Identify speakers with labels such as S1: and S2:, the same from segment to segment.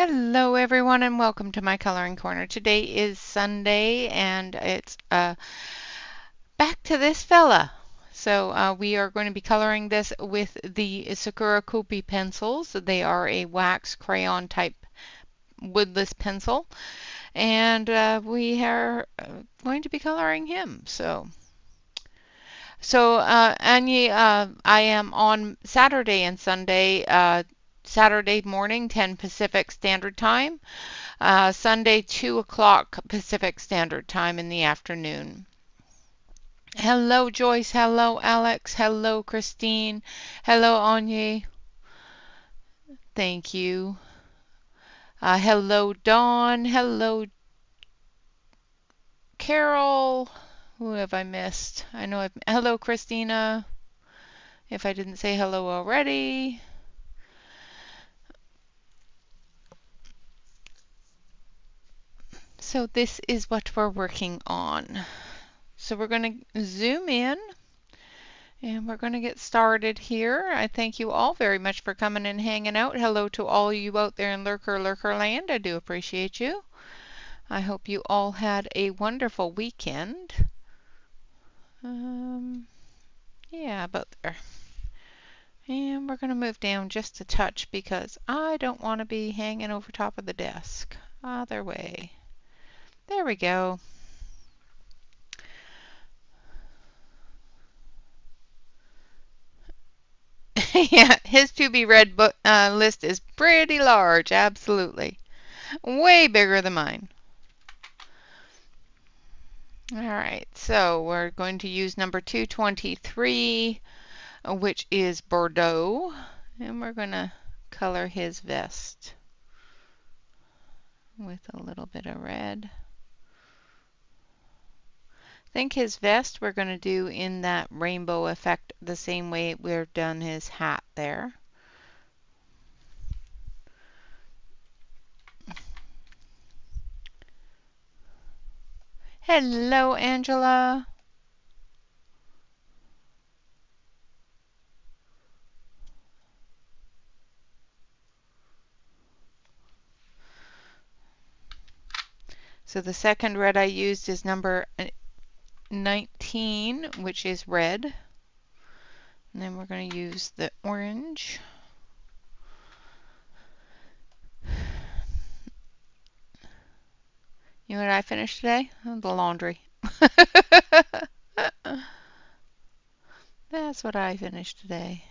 S1: Hello everyone and welcome to my coloring corner. Today is Sunday and it's back to this fella. So we are going to be coloring this with the Sakura Kopi pencils. They are a wax crayon type woodless pencil and we are going to be coloring him. Annie, I am on Saturday and Sunday, Saturday morning 10 Pacific Standard Time. Sunday, 2 o'clock Pacific Standard Time in the afternoon. Hello, Joyce. Hello, Alex. Hello, Christine. Hello, Anya. Thank you. Hello, Dawn. Hello, Carol. Who have I missed? Hello, Christina. If I didn't say hello already. So this is what we're working on. So we're going to zoom in and we're going to get started here. I thank you all very much for coming and hanging out. Hello to all you out there in Lurker Land. I do appreciate you. I hope you all had a wonderful weekend. Yeah, about there. And we're going to move down just a touch because I don't want to be hanging over top of the desk. Other way. There we go. Yeah, his to be read book list is pretty large, absolutely. Way bigger than mine. All right, so we're going to use number 223, which is Bordeaux, and we're going to color his vest with a little bit of red. I think his vest we're going to do in that rainbow effect the same way we've done his hat there. Hello, Angela. So the second red I used is number 19, which is red. And then we're going to use the orange. You know what I finished today? The laundry. That's what I finished today.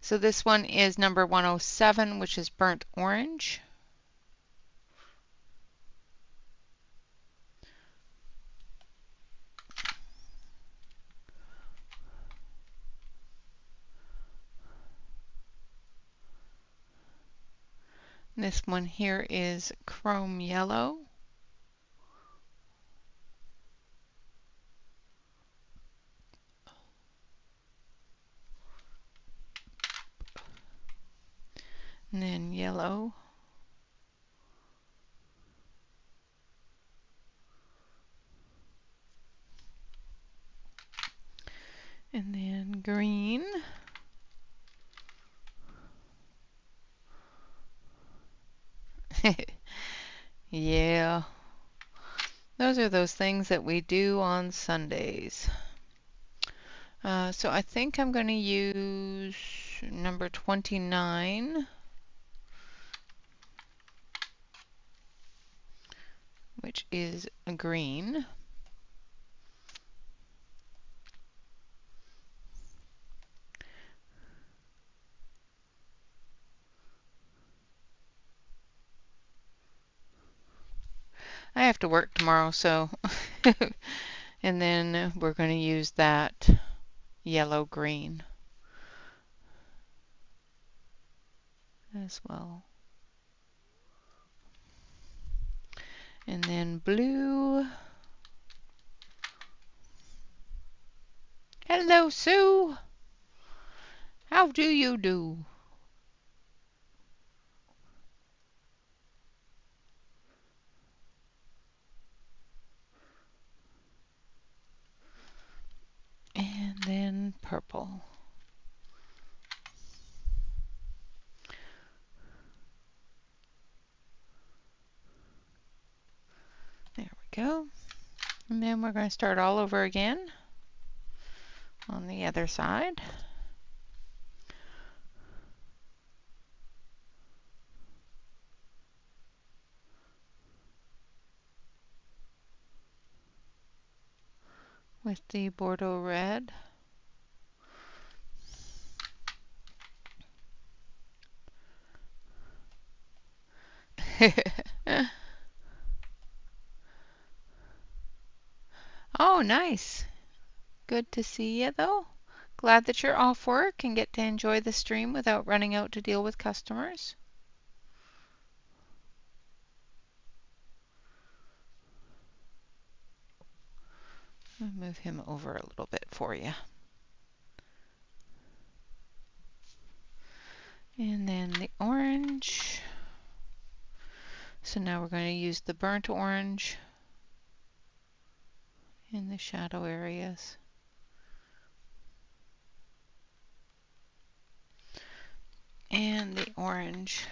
S1: So this one is number 107, which is burnt orange. This one here is chrome yellow. And then yellow. And then green. Yeah. Those are those things that we do on Sundays. So I think I'm going to use number 29, which is green. I have to work tomorrow, so and then we're going to use that yellow-green as well. And then blue. Hello, Sue. How do you do? And then purple. go. And then we're going to start all over again on the other side. With the Bordeaux red. Oh, nice. Good to see you, though. Glad that you're off work and get to enjoy the stream without running out to deal with customers. I'll move him over a little bit for you. And then the orange. So now we're going to use the burnt orange in the shadow areas. And the orange.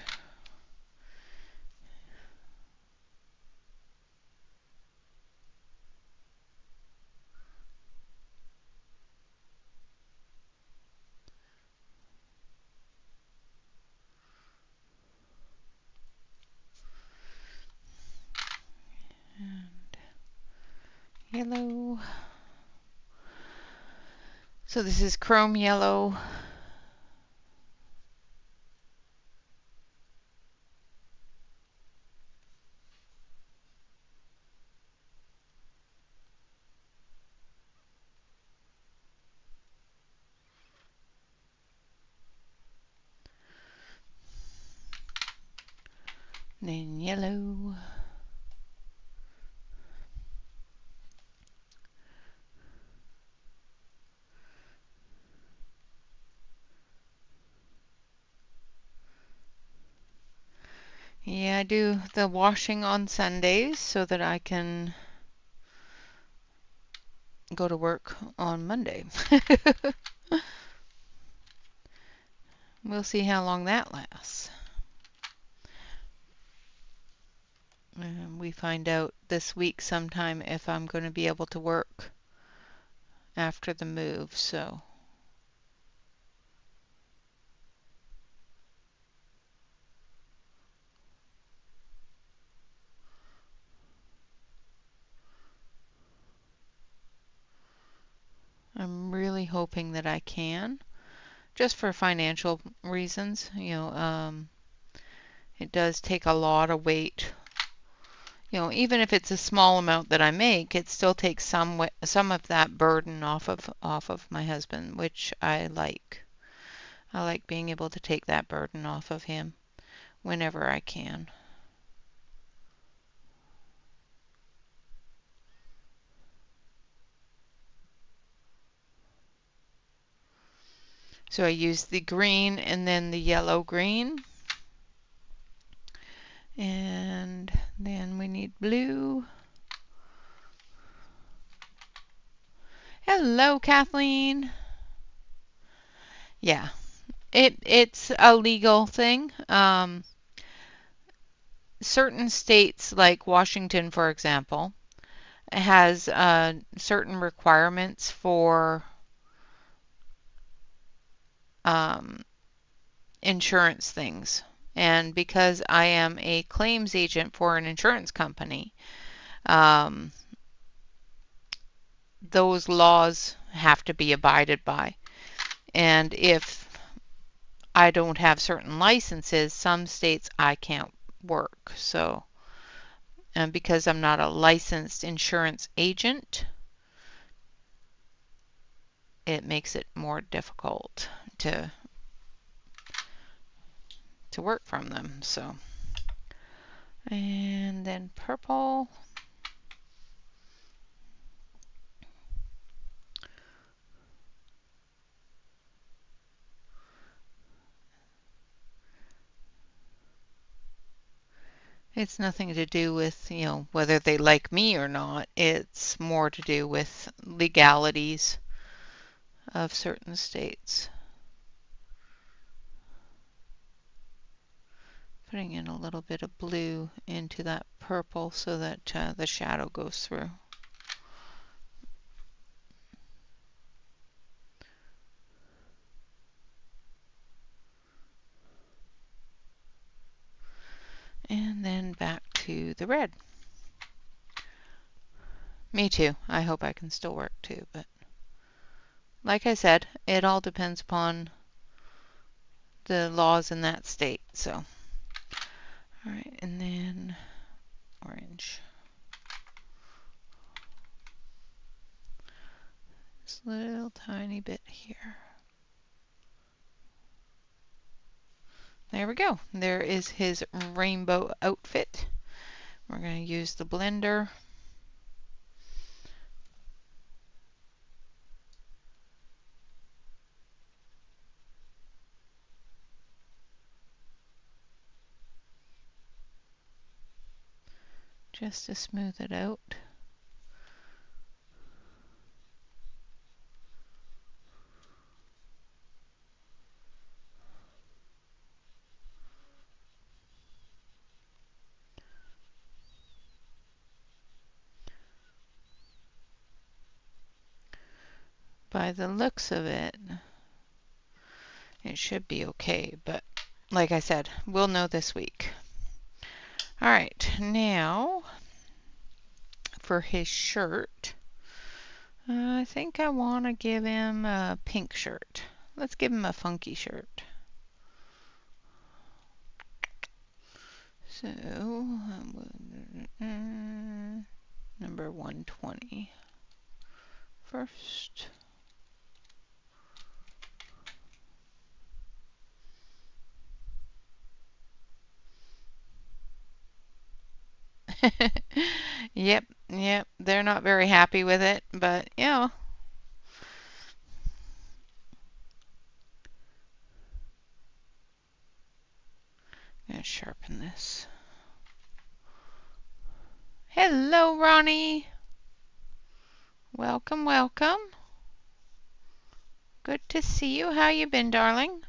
S1: And yellow. So this is chrome yellow. Then yellow. Yeah, I do the washing on Sundays so that I can go to work on Monday. We'll see how long that lasts. We find out this week sometime if I'm going to be able to work after the move, so. I'm really hoping that I can, just for financial reasons. It does take a lot of weight. Even if it's a small amount that I make, it still takes some of that burden off of my husband, which I like. I like being able to take that burden off of him whenever I can. So I use the green and then the yellow green. And then we need blue. Hello, Kathleen. Yeah, it's a legal thing. Certain states, like Washington, for example, has certain requirements for insurance things. And because I am a claims agent for an insurance company, those laws have to be abided by. And if I don't have certain licenses, some states I can't work. So, and because I'm not a licensed insurance agent, it makes it more difficult to work from them. So, and then purple. It's nothing to do with, whether they like me or not. It's more to do with legalities of certain states. putting in a little bit of blue into that purple so that the shadow goes through. And then back to the red. Me too. I hope I can still work too, but like I said, it all depends upon the laws in that state. So, all right, and then orange. Just a little tiny bit here. There we go. There is his rainbow outfit. We're going to use the blender. Just to smooth it out. By the looks of it, it should be okay, but like I said, we'll know this week. All right, now for his shirt, I think I want to give him a pink shirt. Let's give him a funky shirt. So, number 120 first. Yep, they're not very happy with it, but yeah. I'm going to sharpen this. Hello, Ronnie. Welcome, welcome. Good to see you. How you been, darling?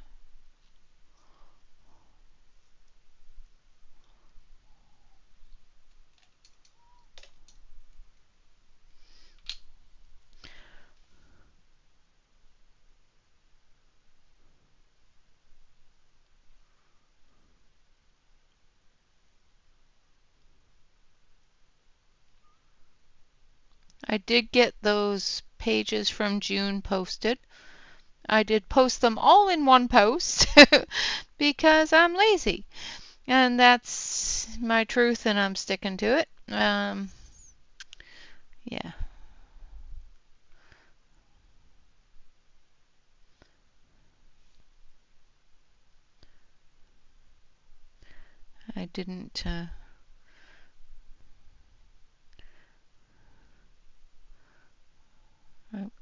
S1: I did get those pages from June posted. I did post them all in one post because I'm lazy. And that's my truth, and I'm sticking to it. Yeah. I didn't.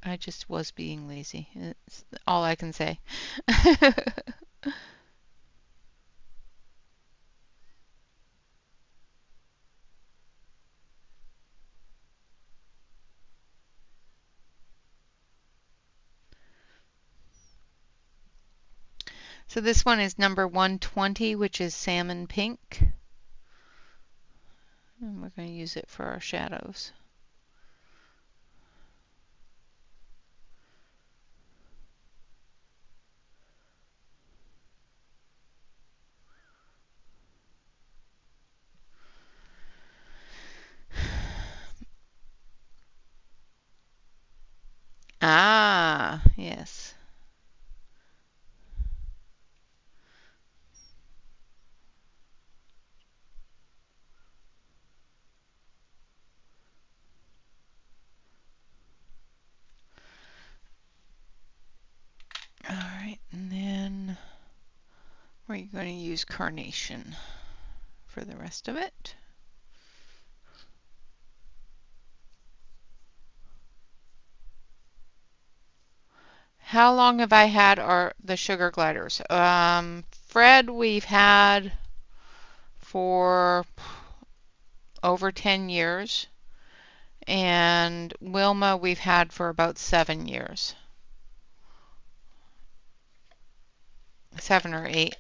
S1: I just was being lazy. It's all I can say. So this one is number 120, which is salmon pink. And we're going to use it for our shadows. Ah, yes. All right, and then we're going to use carnation for the rest of it. How long have I had the sugar gliders? Fred, we've had for over 10 years, and Wilma we've had for about 7 years. 7 or 8.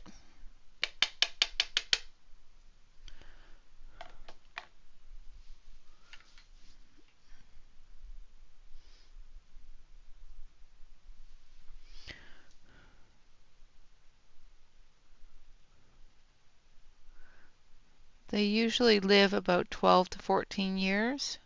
S1: They usually live about 12 to 14 years.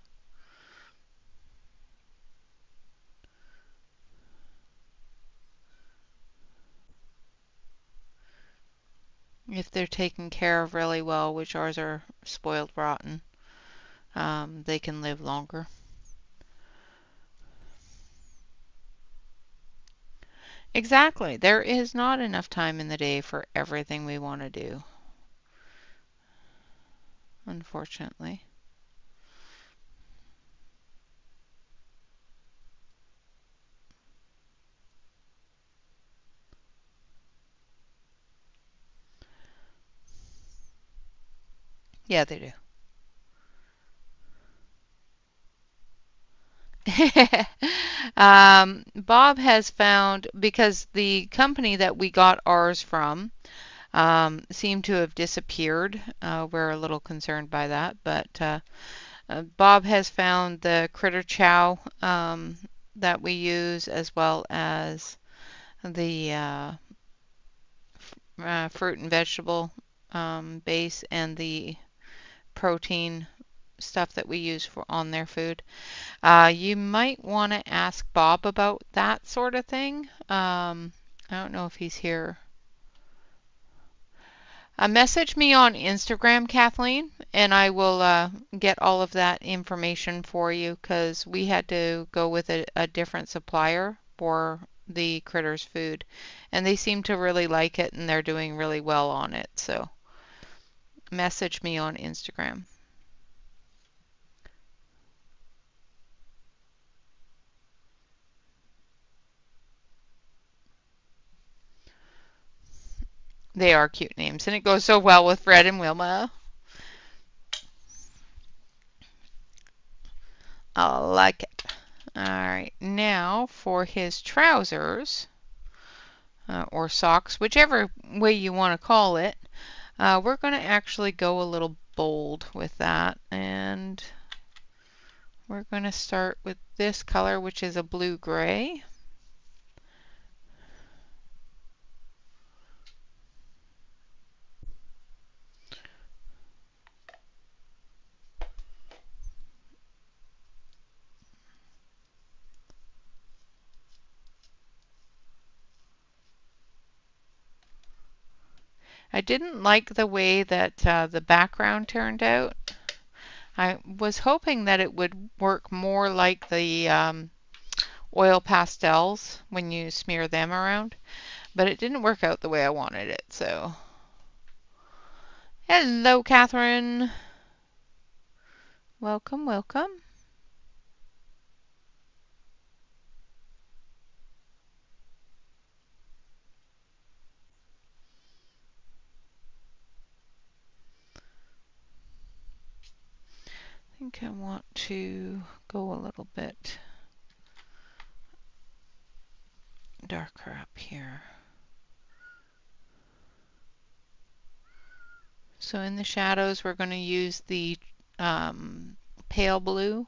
S1: If they're taken care of really well, which ours are spoiled rotten, they can live longer. Exactly. There is not enough time in the day for everything we want to do, unfortunately. Yeah, they do. Bob has found, because the company that we got ours from seemed to have disappeared. We're a little concerned by that, but Bob has found the critter chow that we use, as well as the fruit and vegetable base and the protein stuff that we use for on their food. You might want to ask Bob about that sort of thing. I don't know if he's here. Message me on Instagram, Kathleen, and I will get all of that information for you, because we had to go with a different supplier for the critters food, and they seem to really like it and they're doing really well on it. So message me on Instagram. They are cute names, and it goes so well with Fred and Wilma. I like it. All right, now for his trousers, or socks, whichever way you want to call it, we're going to actually go a little bold with that, and we're going to start with this color, which is a blue-gray. I didn't like the way that the background turned out. I was hoping that it would work more like the oil pastels when you smear them around, but it didn't work out the way I wanted it. So, hello, Catherine. Welcome, welcome. I think I want to go a little bit darker up here. So in the shadows, we're going to use the pale blue,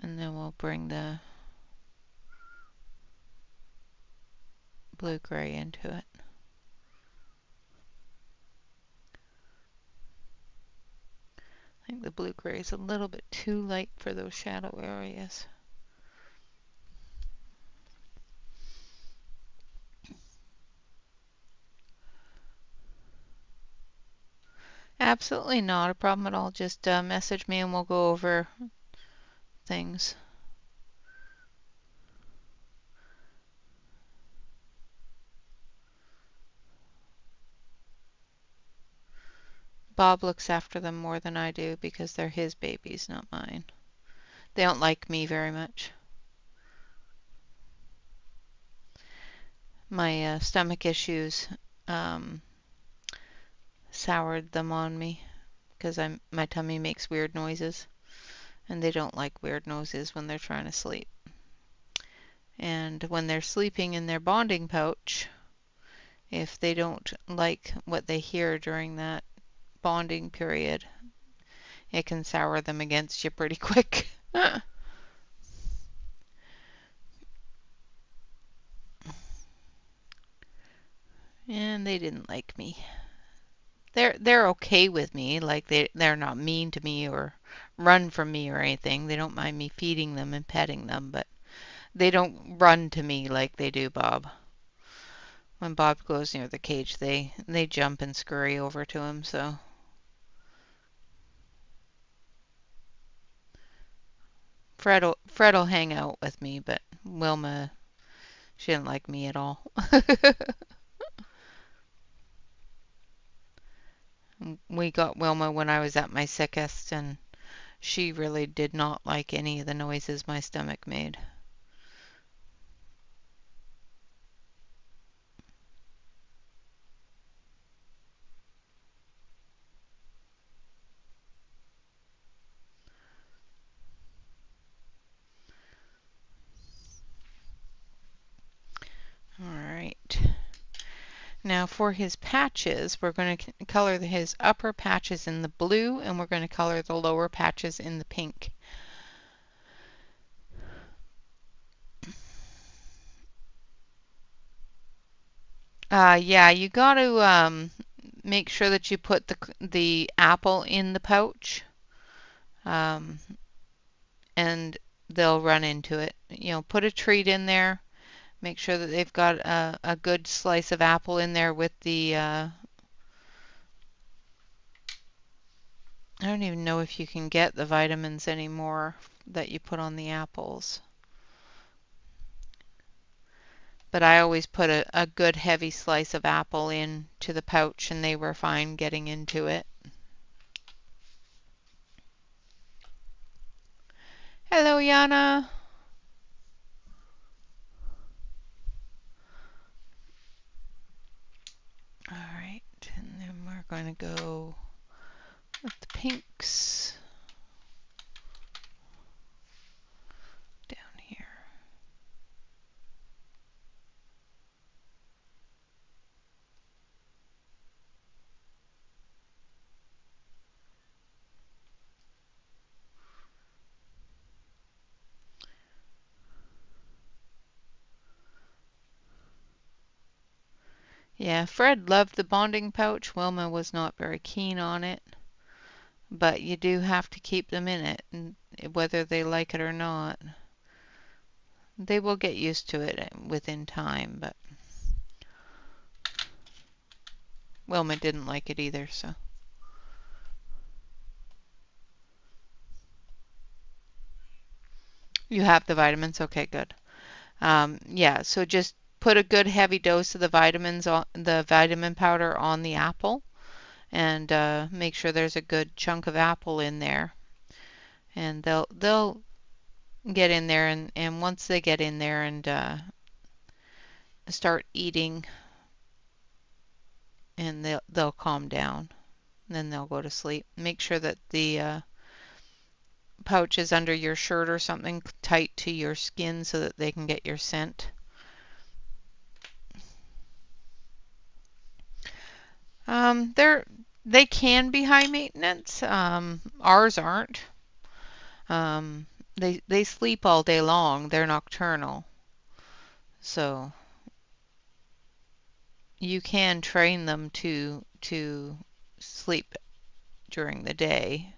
S1: and then we'll bring the blue-gray into it. I think the blue-gray is a little bit too light for those shadow areas. Absolutely not a problem at all. Just message me and we'll go over things. Bob looks after them more than I do because they're his babies, not mine. They don't like me very much. My stomach issues soured them on me, because my tummy makes weird noises, and they don't like weird noises when they're trying to sleep. And when they're sleeping in their bonding pouch, if they don't like what they hear during that bonding period, it can sour them against you pretty quick. And they didn't like me. they're okay with me. Like they're not mean to me or run from me or anything. They don't mind me feeding them and petting them, but they don't run to me like they do Bob. When Bob goes near the cage, they jump and scurry over to him, so Fred'll hang out with me, but Wilma, she didn't like me at all. We got Wilma when I was at my sickest, and she really did not like any of the noises my stomach made. All right. Now for his patches, we're going to color his upper patches in the blue, and we're going to color the lower patches in the pink. Yeah, you got to make sure that you put the apple in the pouch, um, and they'll run into it. You know, put a treat in there. Make sure that they've got a good slice of apple in there with the. I don't even know if you can get the vitamins anymore that you put on the apples. But I always put a good heavy slice of apple into the pouch, and they were fine getting into it. Hello, Yana. All right, and then we're going to go with the pinks down here. Yeah, Fred loved the bonding pouch. Wilma was not very keen on it, but you do have to keep them in it, and whether they like it or not. They will get used to it within time, but Wilma didn't like it either, so. You have the vitamins? Okay, good. Yeah, so just put a good heavy dose of the vitamins on the vitamin powder on the apple, and make sure there's a good chunk of apple in there. And they'll get in there, and once they get in there and start eating, and they'll calm down. Then they'll go to sleep. Make sure that the pouch is under your shirt or something tight to your skin so that they can get your scent. They can be high maintenance. Ours aren't. Um, they sleep all day long. They're nocturnal. So you can train them to sleep during the day,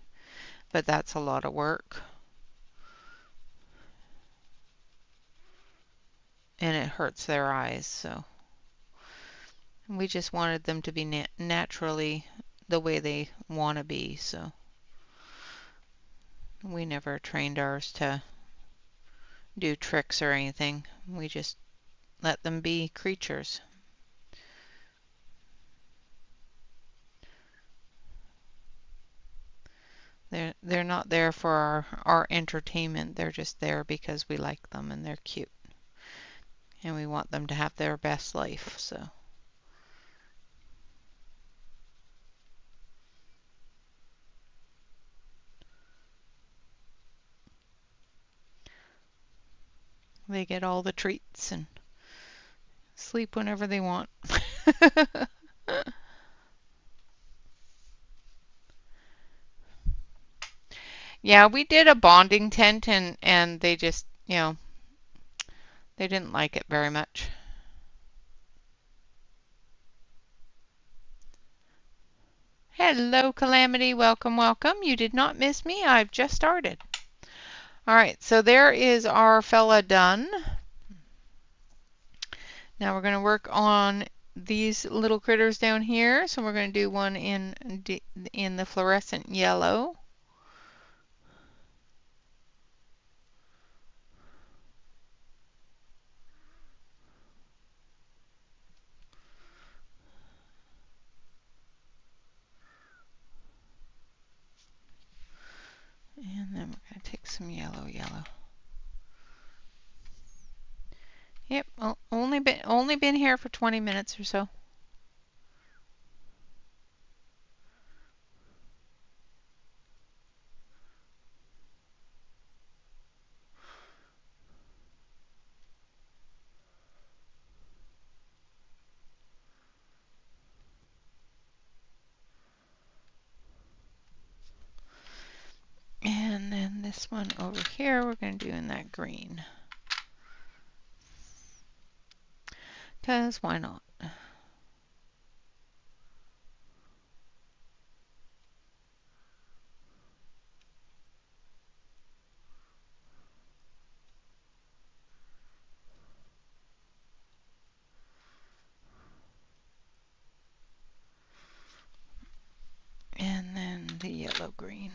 S1: but that's a lot of work. And it hurts their eyes, so we just wanted them to be naturally the way they want to be, so we never trained ours to do tricks or anything. We just let them be creatures. They're not there for our entertainment. They're just there because we like them and they're cute. And we want them to have their best life, so. They get all the treats and sleep whenever they want. Yeah, we did a bonding tent, and they just, they didn't like it very much. Hello, Calamity. Welcome, welcome. You did not miss me. I've just started. All right, so there is our fella done. Now we're going to work on these little critters down here. So we're going to do one in the fluorescent yellow. And then we're going to take some yellow. Yep, only been here for 20 minutes or so. And then this one over here, we're going to do in that green. Because why not? And then the yellow-green.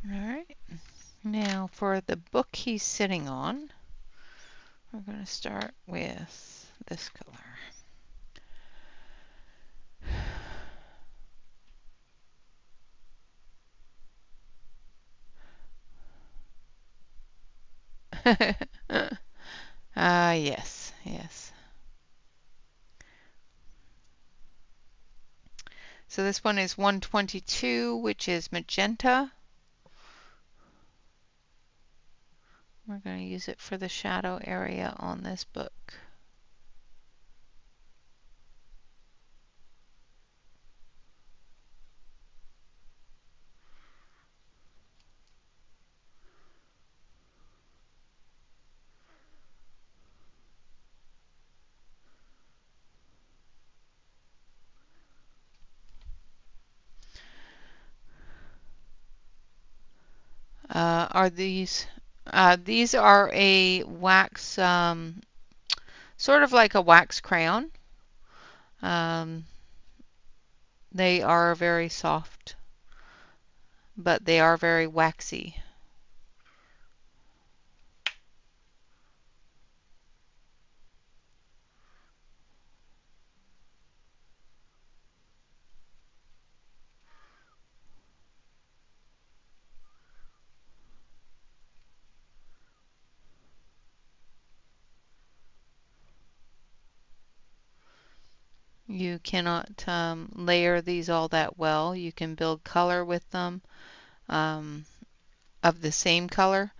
S1: Alright, now for the book he's sitting on, we're going to start with this color. Yes. So this one is 122, which is magenta. We're going to use it for the shadow area on this book. Are these are a wax, sort of like a wax crayon. They are very soft, but they are very waxy. You cannot layer these all that well. You can build color with them of the same color,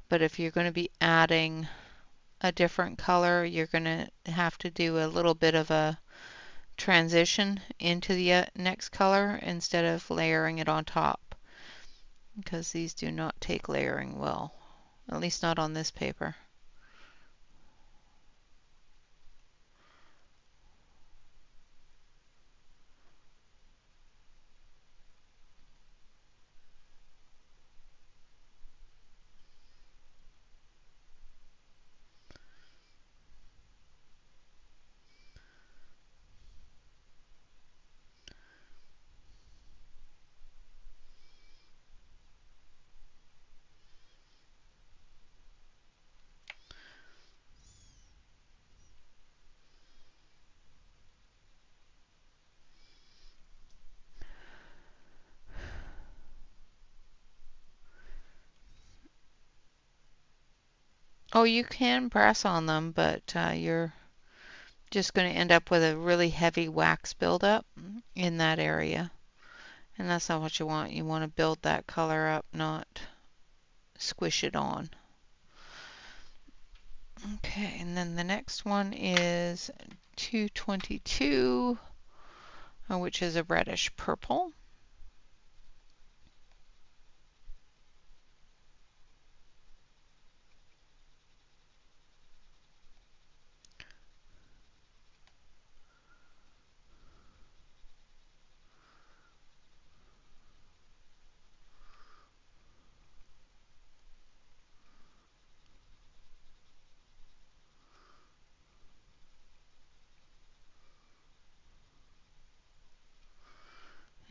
S1: but if you're going to be adding a different color, you're going to have to do a little bit of a transition into the next color instead of layering it on top, because these do not take layering well, at least not on this paper. Oh, you can press on them, but you're just going to end up with a really heavy wax buildup in that area. And that's not what you want. You want to build that color up, not squish it on. Okay, and then the next one is 222. which is a reddish purple.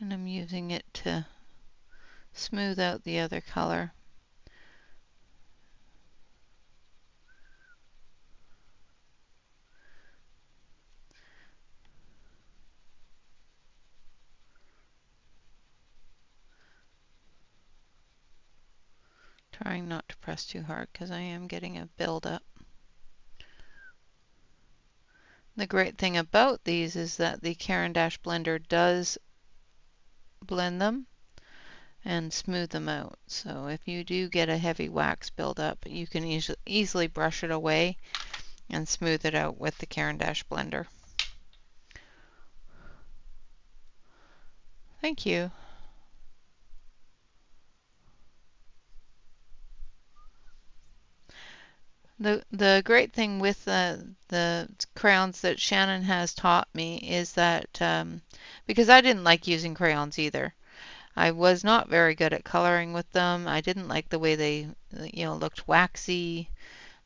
S1: And I'm using it to smooth out the other color. Trying not to press too hard because I am getting a buildup. The great thing about these is that the Caran d'Ache blender does blend them and smooth them out. So if you do get a heavy wax buildup, you can easily brush it away and smooth it out with the Caran d'Ache blender. Thank you. The great thing with the crayons that Shannon has taught me is that because I didn't like using crayons either. I was not very good at coloring with them. I didn't like the way they looked waxy,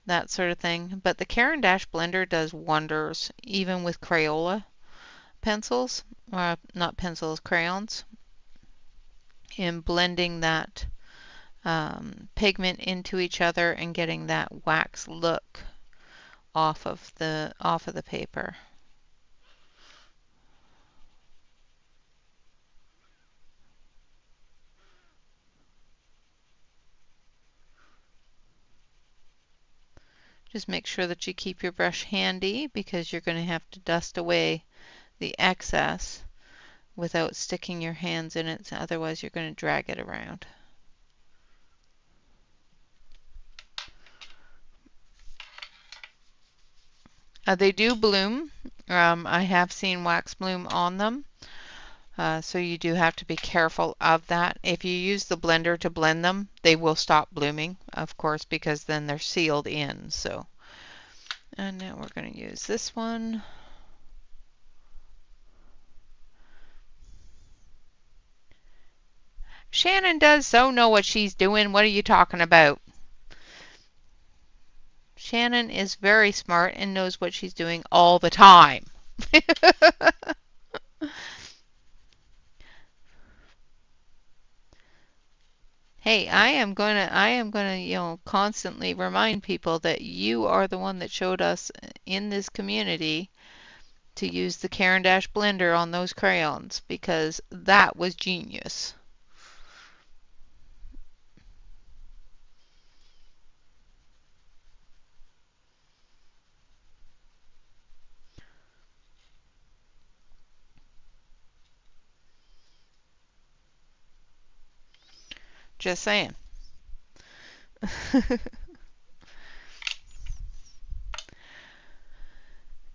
S1: that sort of thing. But the Caran d'Ache blender does wonders even with Crayola pencils, or not pencils, crayons, in blending that pigment into each other and getting that wax look off of the paper. Just make sure that you keep your brush handy because you're going to have to dust away the excess without sticking your hands in it, otherwise you're going to drag it around. They do bloom. I have seen wax bloom on them. So you do have to be careful of that. If you use the blender to blend them, they will stop blooming, of course, because then they're sealed in. So, and now we're going to use this one. Shannon does so know what she's doing. What are you talking about? Shannon is very smart and knows what she's doing all the time. Hey, I am gonna, constantly remind people that you are the one that showed us in this community to use the Caran d'Ache blender on those crayons because that was genius. Just saying.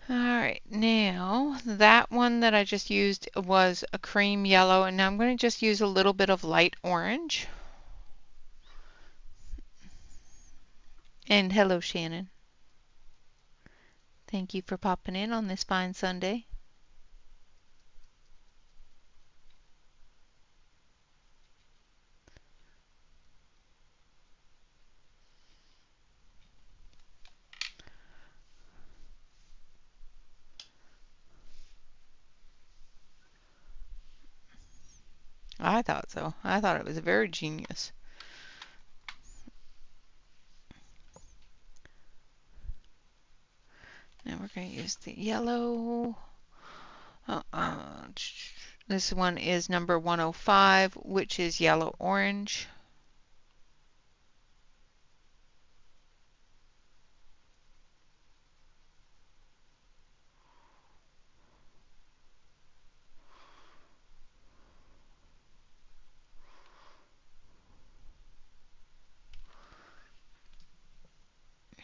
S1: Alright, now that one that I just used was a cream yellow, and now I'm going to just use a little bit of light orange. And hello, Shannon. Thank you for popping in on this fine Sunday. I thought so. I thought it was very genius. Now we're going to use the yellow. This one is number 105, which is yellow orange.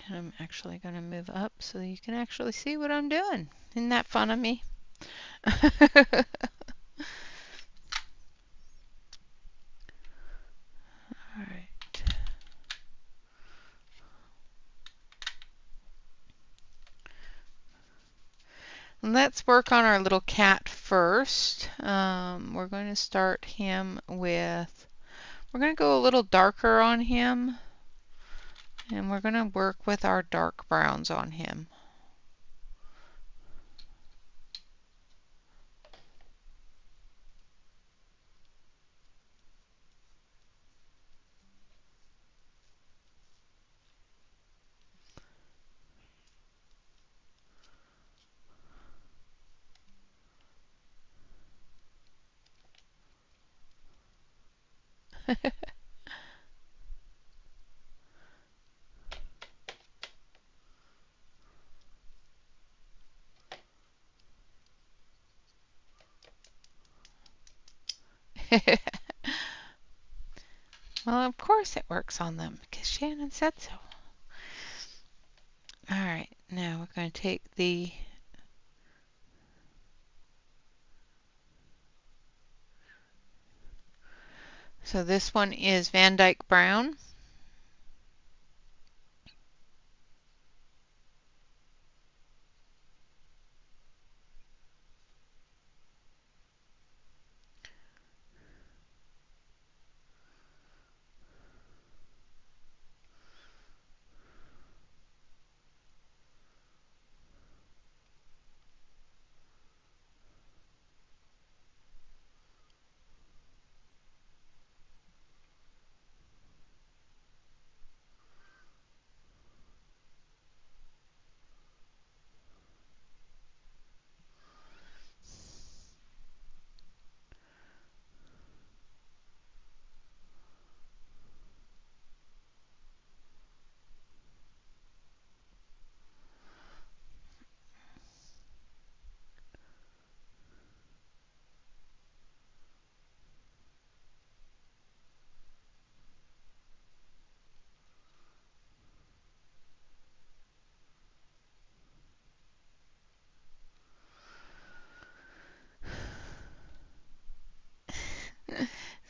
S1: And I'm actually going to move up so you can actually see what I'm doing. Isn't that fun of me? let's work on our little cat first. We're going to start him with, we're going to go a little darker on him, and we're going to work with our dark browns on him. Well, of course it works on them because Shannon said so. All right, now we're going to take the so this one is Van Dyke Brown.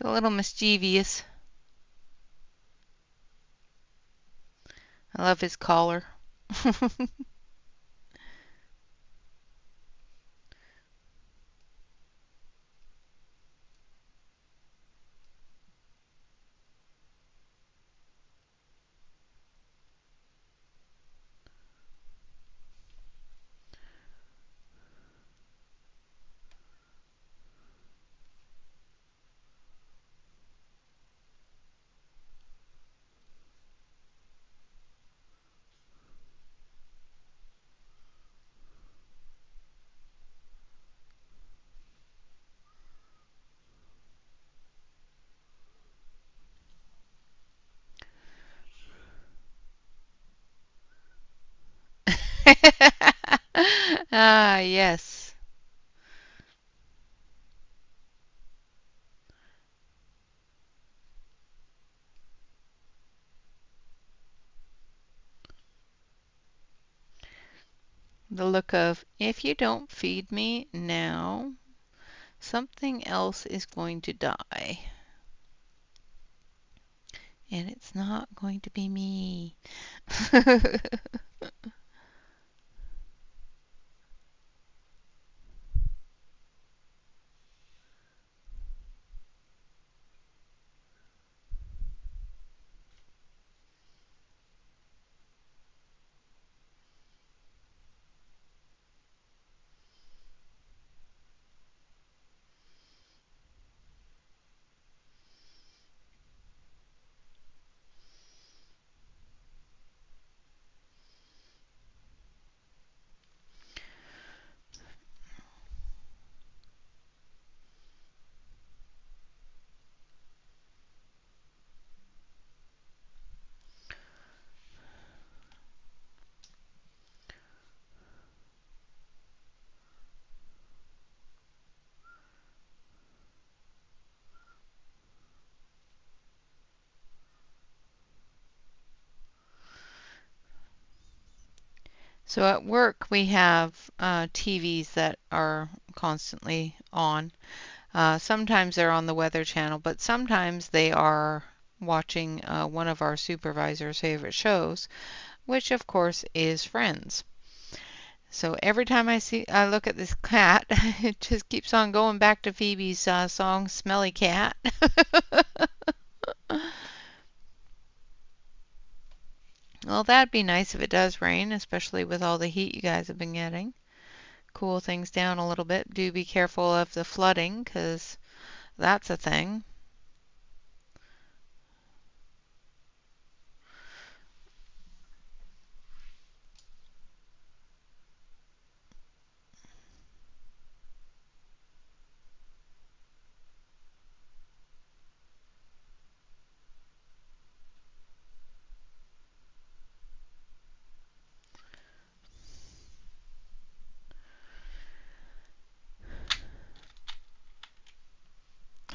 S1: It's a little mischievous. I love his collar. Ah, yes. The look of, if you don't feed me now, something else is going to die. And it's not going to be me. So at work we have TVs that are constantly on. Sometimes they're on the Weather Channel, but sometimes they are watching one of our supervisor's favorite shows, which of course is Friends. So every time I look at this cat, it just keeps on going back to Phoebe's song, Smelly Cat. Well, that'd be nice if it does rain, especially with all the heat you guys have been getting. Cool things down a little bit. Do be careful of the flooding, 'cause that's a thing.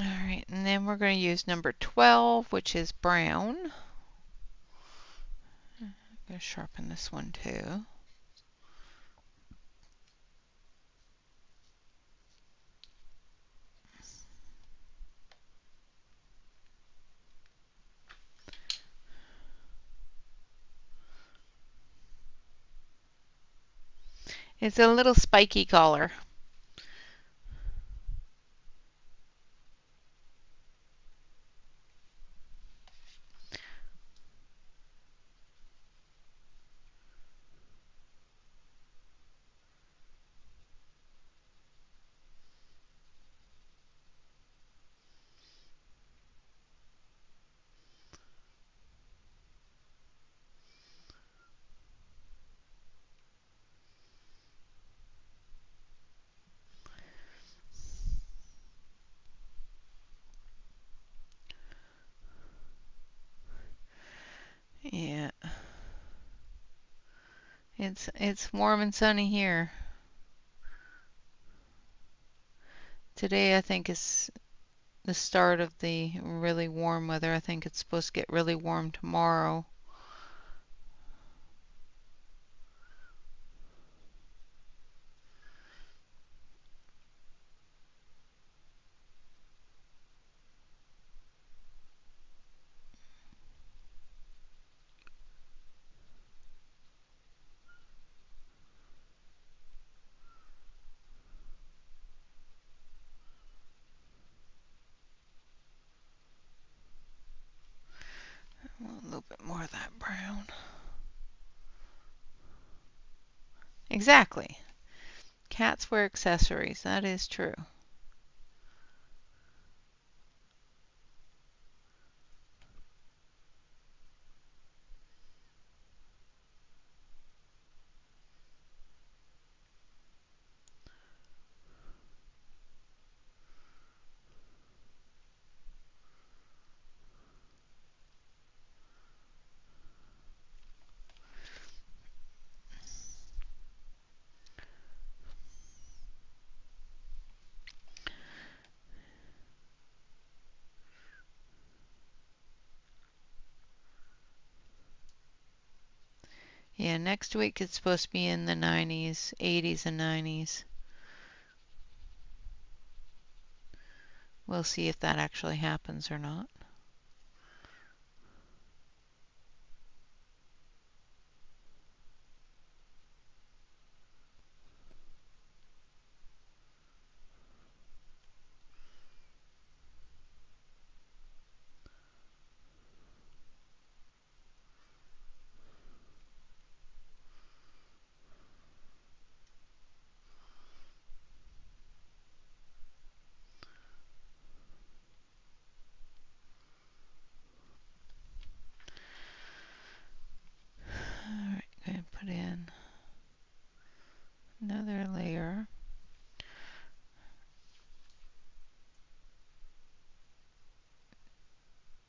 S1: All right, and then we're going to use number 12, which is brown. I'm going to sharpen this one too. It's a little spiky collar. Yeah, it's warm and sunny here. Today I think is the start of the really warm weather. I think it's supposed to get really warm tomorrow. A little bit more of that brown. Exactly. Cats wear accessories. That is true. Yeah, next week it's supposed to be in the 90s, 80s and 90s. We'll see if that actually happens or not. All right, going to put in another layer.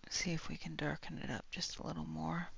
S1: See if we can darken it up just a little more.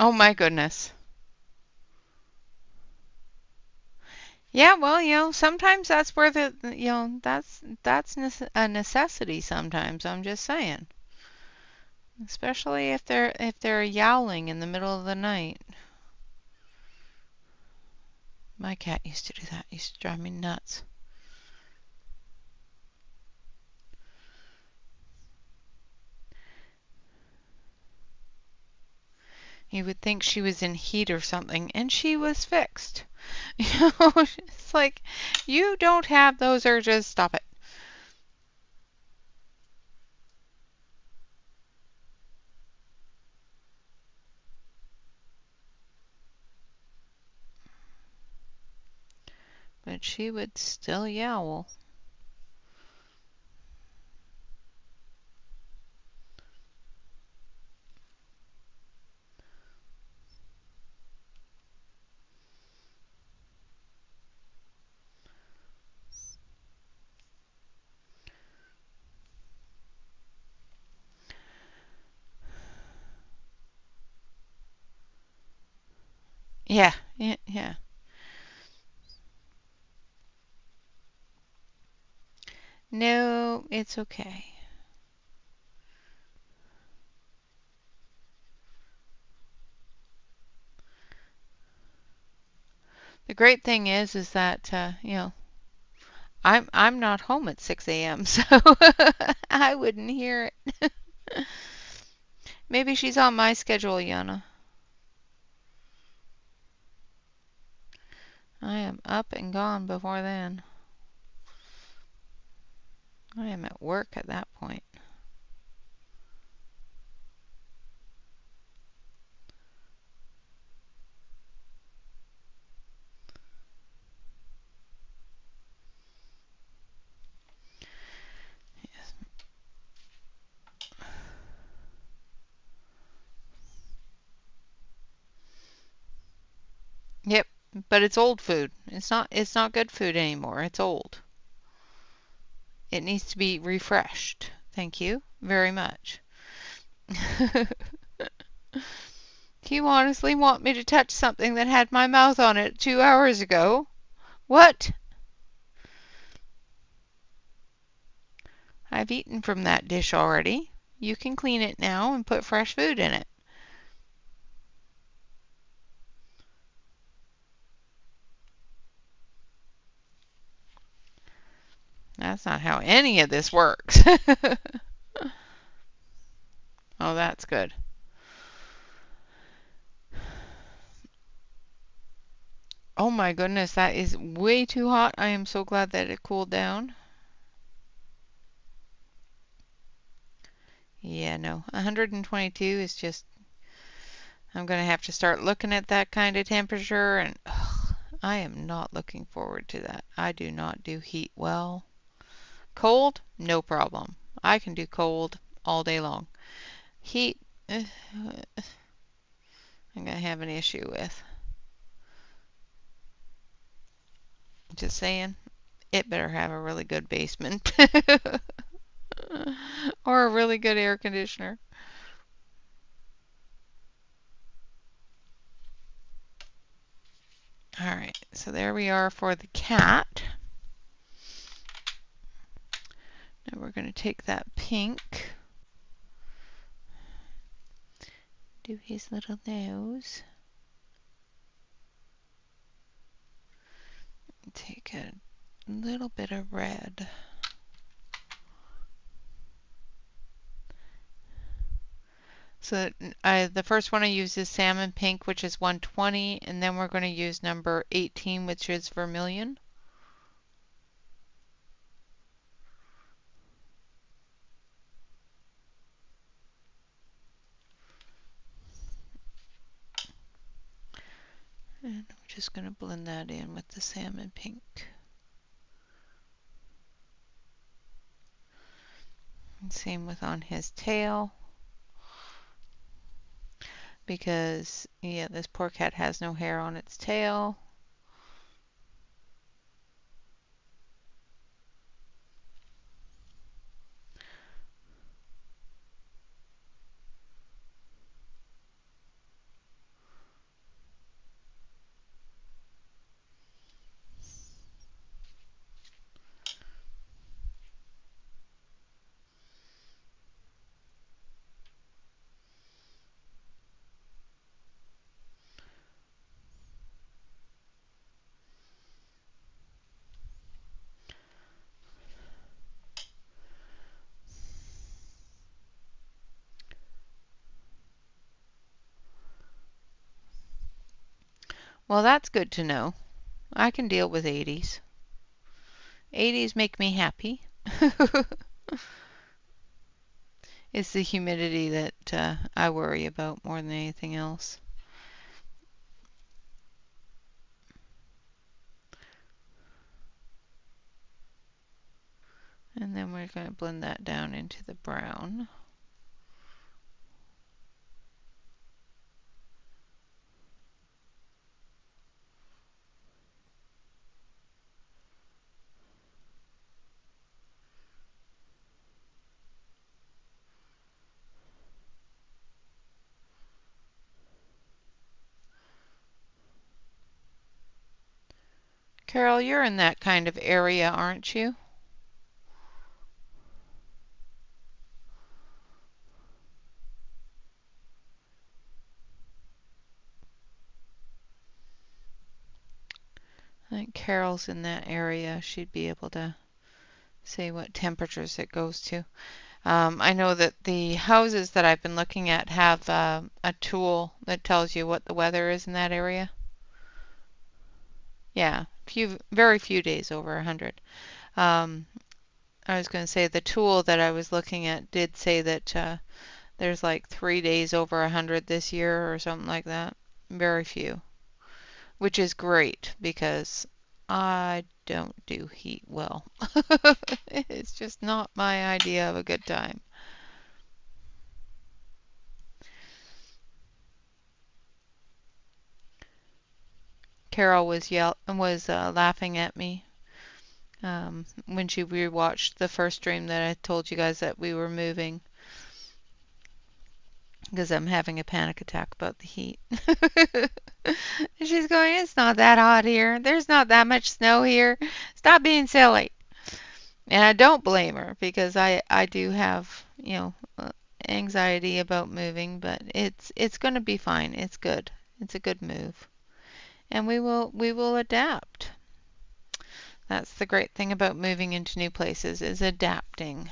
S1: Oh my goodness. Yeah, well, sometimes that's where that's a necessity sometimes. I'm just saying. Especially if they're yowling in the middle of the night. My cat used to do that. It used to drive me nuts. You would think she was in heat or something, and she was fixed. It's like, you don't have those urges. Stop it. But she would still yowl. Yeah, yeah, yeah. No, it's okay. The great thing is that I'm not home at 6 a.m. so I wouldn't hear it. Maybe she's on my schedule, Yana. I am up and gone before then. I am at work at that point. Yep, but it's old food. It's not good food anymore. It's old. It needs to be refreshed. Thank you very much. Do you honestly want me to touch something that had my mouth on it 2 hours ago? What? I've eaten from that dish already. You can clean it now and put fresh food in it. That's not how any of this works. Oh, that's good. Oh my goodness, that is way too hot. I am so glad that it cooled down. Yeah, no. 122 is just, I'm going to have to start looking at that kind of temperature, and ugh, I am not looking forward to that. I do not do heat well. Cold, no problem. I can do cold all day long. Heat, I'm going to have an issue with. Just saying, it better have a really good basement or a really good air conditioner. All right, so there we are for the cat. Now we're going to take that pink, do his little nose, take a little bit of red. So the first one I use is salmon pink, which is 120, and then we're going to use number 18, which is vermilion. And we're just going to blend that in with the salmon pink. And same with on his tail. Because, yeah, this poor cat has no hair on its tail. Well, that's good to know. I can deal with 80s. 80s make me happy. It's the humidity that I worry about more than anything else. And then we're going to blend that down into the brown. Carol, you're in that kind of area, aren't you? I think Carol's in that area. She'd be able to say what temperatures it goes to. I know that the houses that I've been looking at have a tool that tells you what the weather is in that area. Yeah, very few days over 100. I was going to say the tool that I was looking at did say that there's like 3 days over 100 this year or something like that. Very few, which is great because I don't do heat well. It's just not my idea of a good time. Carol was laughing at me when she rewatched the first stream that I told you guys that we were moving because I'm having a panic attack about the heat. She's going, it's not that hot here. There's not that much snow here. Stop being silly. And I don't blame her because I do have, anxiety about moving, but it's going to be fine. It's good. It's a good move. And we will adapt. That's the great thing about moving into new places is adapting.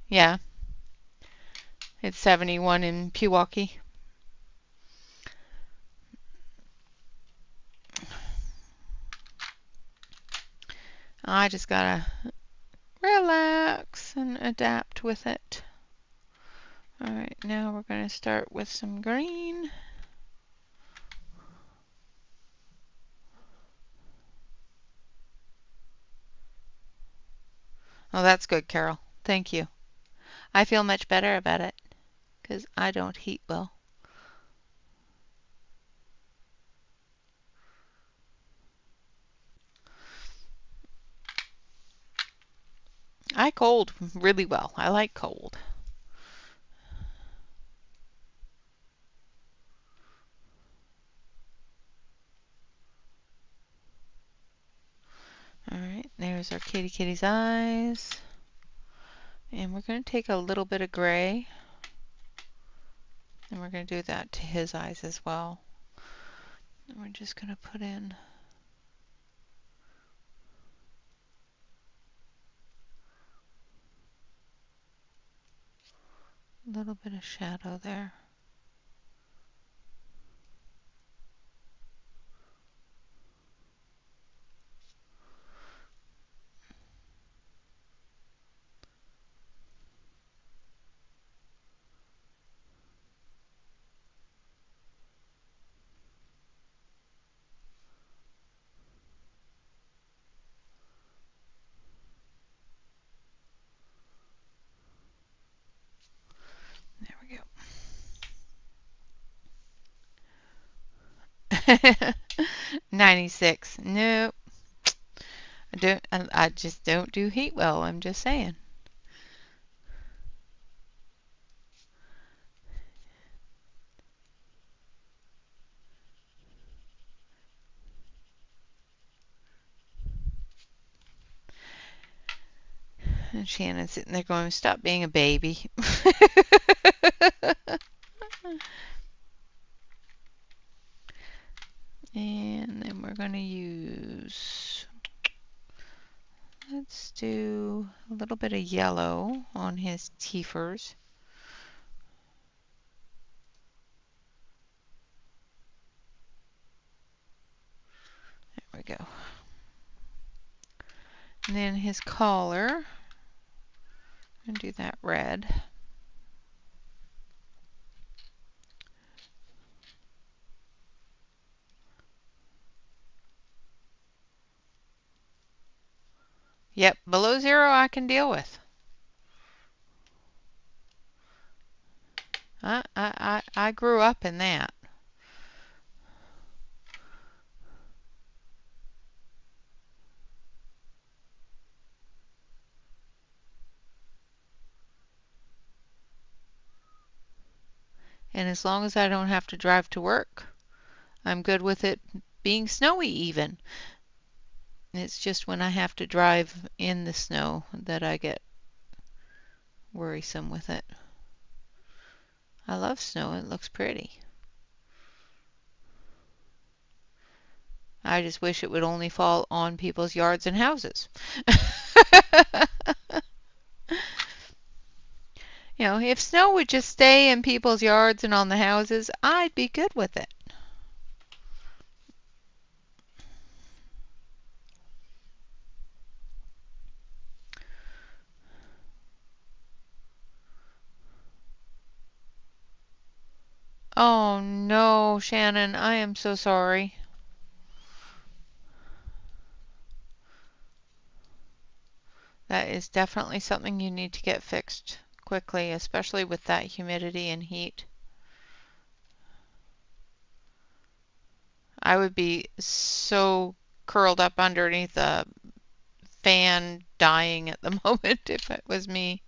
S1: Yeah, it's 71 in Pewaukee. I just gotta relax and adapt with it. Alright, now we're going to start with some green. Oh, that's good, Carol. Thank you. I feel much better about it because I don't heat well. I cold really well. I like cold. Alright, there's our kitty's eyes. And we're going to take a little bit of gray. And we're going to do that to his eyes as well. And we're just going to put in a little bit of shadow there. There we go. 96. Nope. I just don't do heat well. I'm just saying. And Shannon's sitting there going, stop being a baby. And then we're going to use, let's do a little bit of yellow on his teethers. we go. And then his collar, and do that red. Yep, below 0 I can deal with. I grew up in that. And as long as I don't have to drive to work, I'm good with it being snowy even. It's just when I have to drive in the snow that I get worrisome with it. I love snow, it looks pretty. I just wish it would only fall on people's yards and houses. You know, if snow would just stay in people's yards and on the houses, I'd be good with it. Oh no, Shannon, I am so sorry. That is definitely something you need to get fixed quickly, especially with that humidity and heat. I would be so curled up underneath a fan dying at the moment if it was me.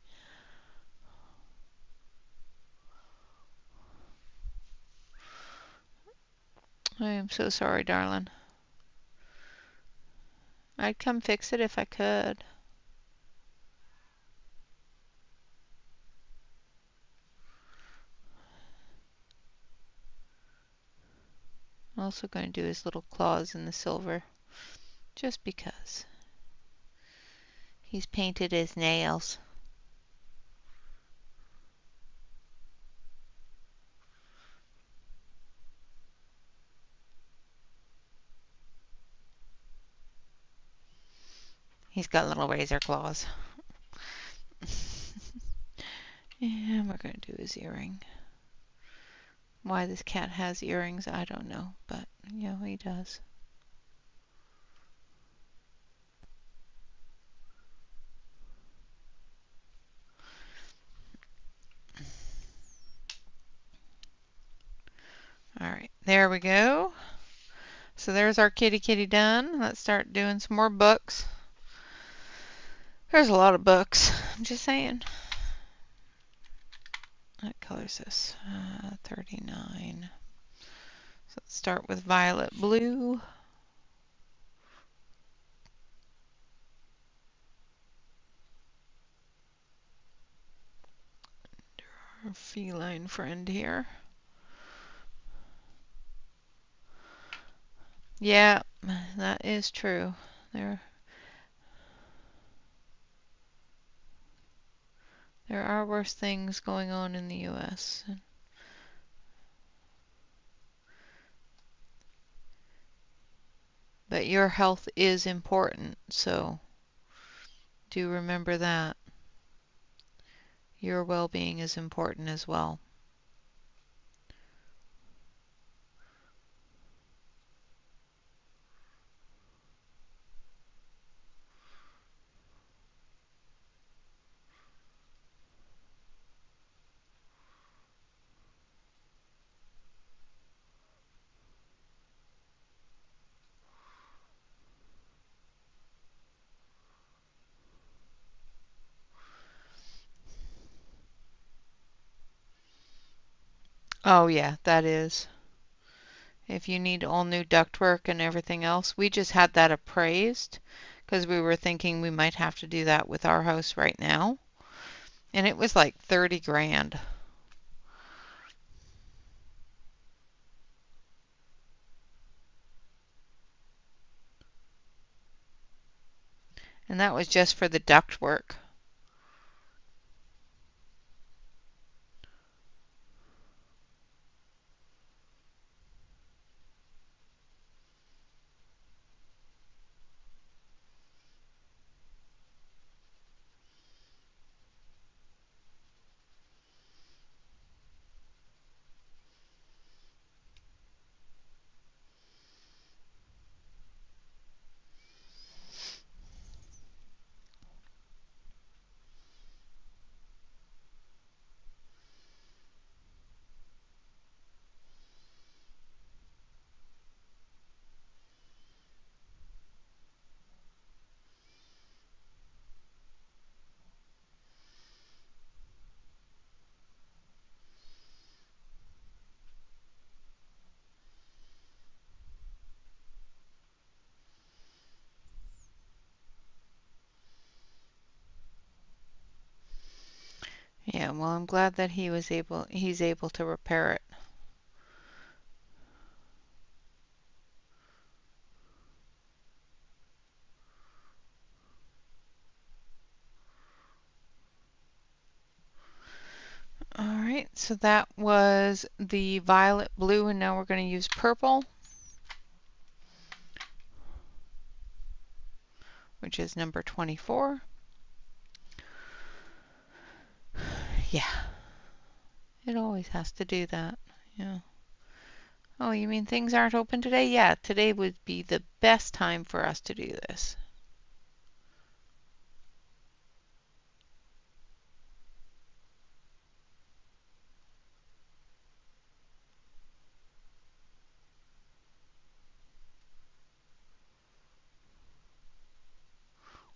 S1: I am so sorry, darling. I'd come fix it if I could. I'm also going to do his little claws in the silver, just because. He's painted his nails. He's got little razor claws. And we're going to do his earring. Why this cat has earrings, I don't know, but you know, he does. Alright, there we go. So there's our kitty done. Let's start doing some more books. There's a lot of books, I'm just saying. What color is this? 39. So let's start with violet blue. Our feline friend here. Yeah, that is true. There are worse things going on in the U.S. But your health is important, so do remember that. Your well-being is important as well. Oh yeah, that is. If you need all new ductwork and everything else, we just had that appraised because we were thinking we might have to do that with our house right now. And it was like 30 grand. And that was just for the ductwork. Yeah, well, I'm glad that he's able to repair it. All right, so that was the violet blue, and now we're going to use purple, which is number 24. Yeah, it always has to do that. Yeah. Oh, you mean things aren't open today? Yeah, today would be the best time for us to do this.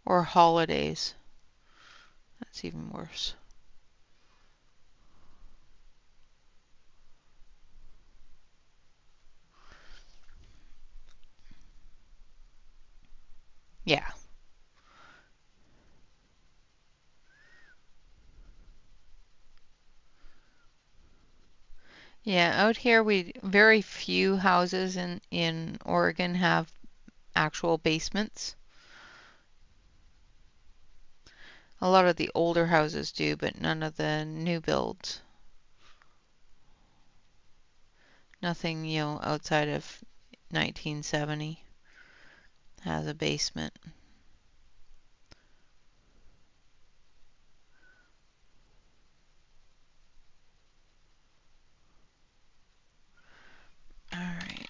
S1: Or holidays. That's even worse. Yeah. Yeah, out here we very few houses in Oregon have actual basements. A lot of the older houses do, but none of the new builds. Nothing, outside of 1970 has a basement. All right.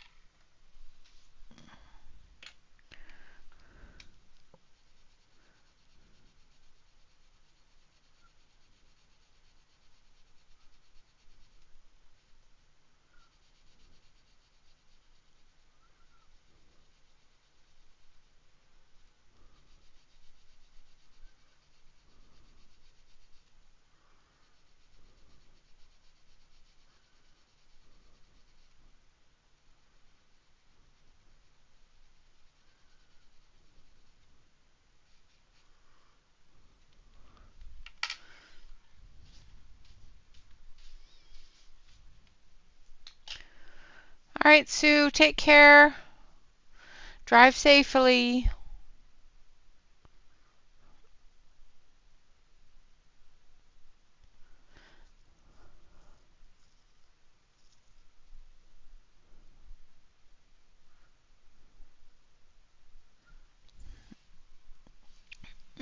S1: All right, Sue, take care. Drive safely.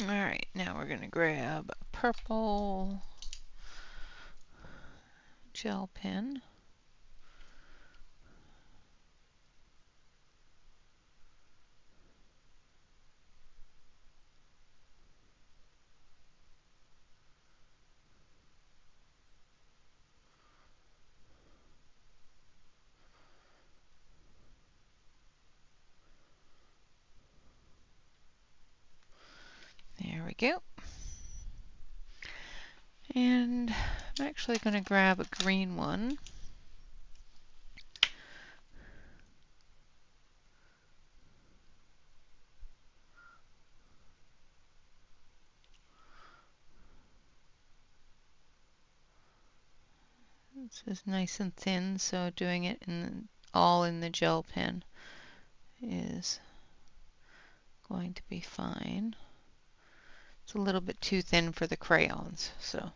S1: All right, now we're going to grab a purple gel pen. There we go. And I'm actually going to grab a green one. This is nice and thin, so doing it all in the gel pen is going to be fine. It's a little bit too thin for the crayons, so.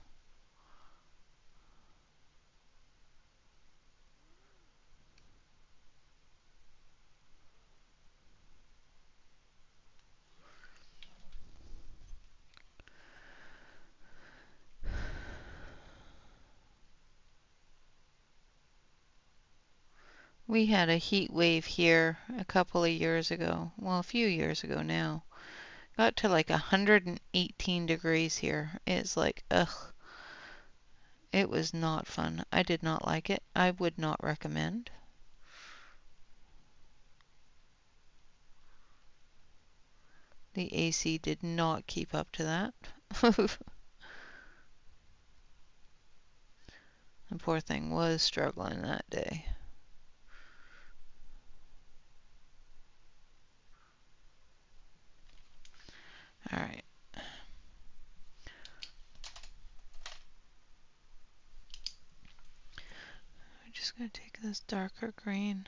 S1: We had a heat wave here a couple of years ago. Well, a few years ago now. Got to like 118 degrees here. It's like, ugh. It was not fun. I did not like it. I would not recommend. The AC did not keep up to that. The poor thing was struggling that day. All right. going to take this darker green.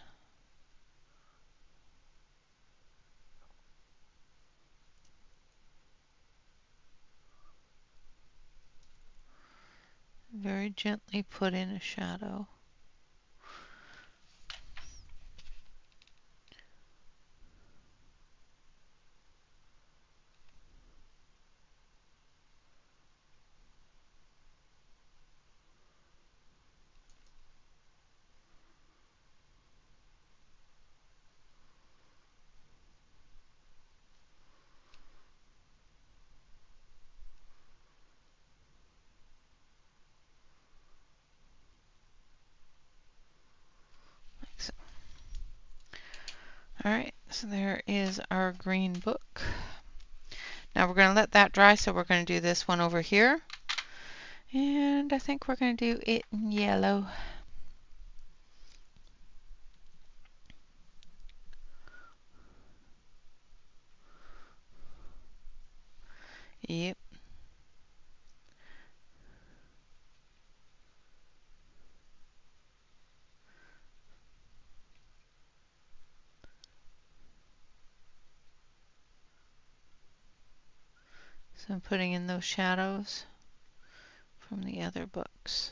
S1: Very gently put in a shadow. Like so. Alright, so there is our green book. Now we're going to let that dry, so we're going to do this one over here. And I think we're going to do it in yellow. Yep. So I'm putting in those shadows from the other books.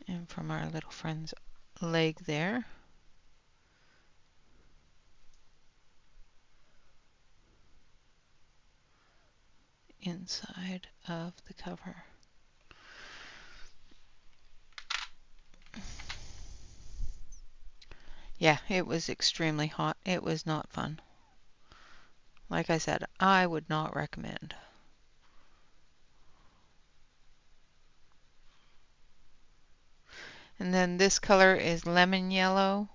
S1: And from our little friend's leg there. Inside of the cover. Yeah, it was extremely hot. It was not fun. Like I said, I would not recommend. And then this color is lemon yellow.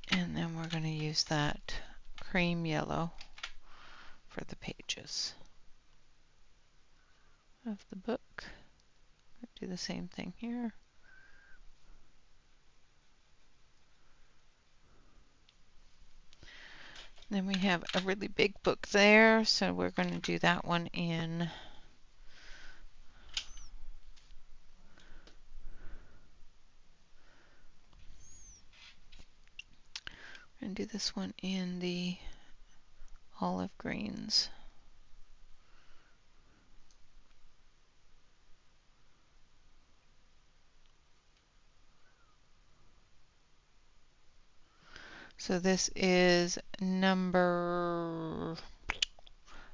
S1: And then we're going to use that cream yellow for the pages of the book. Do the same thing here. Then we have a really big book there, so we're going to do that one in we're going to do this one in the olive greens. So this is number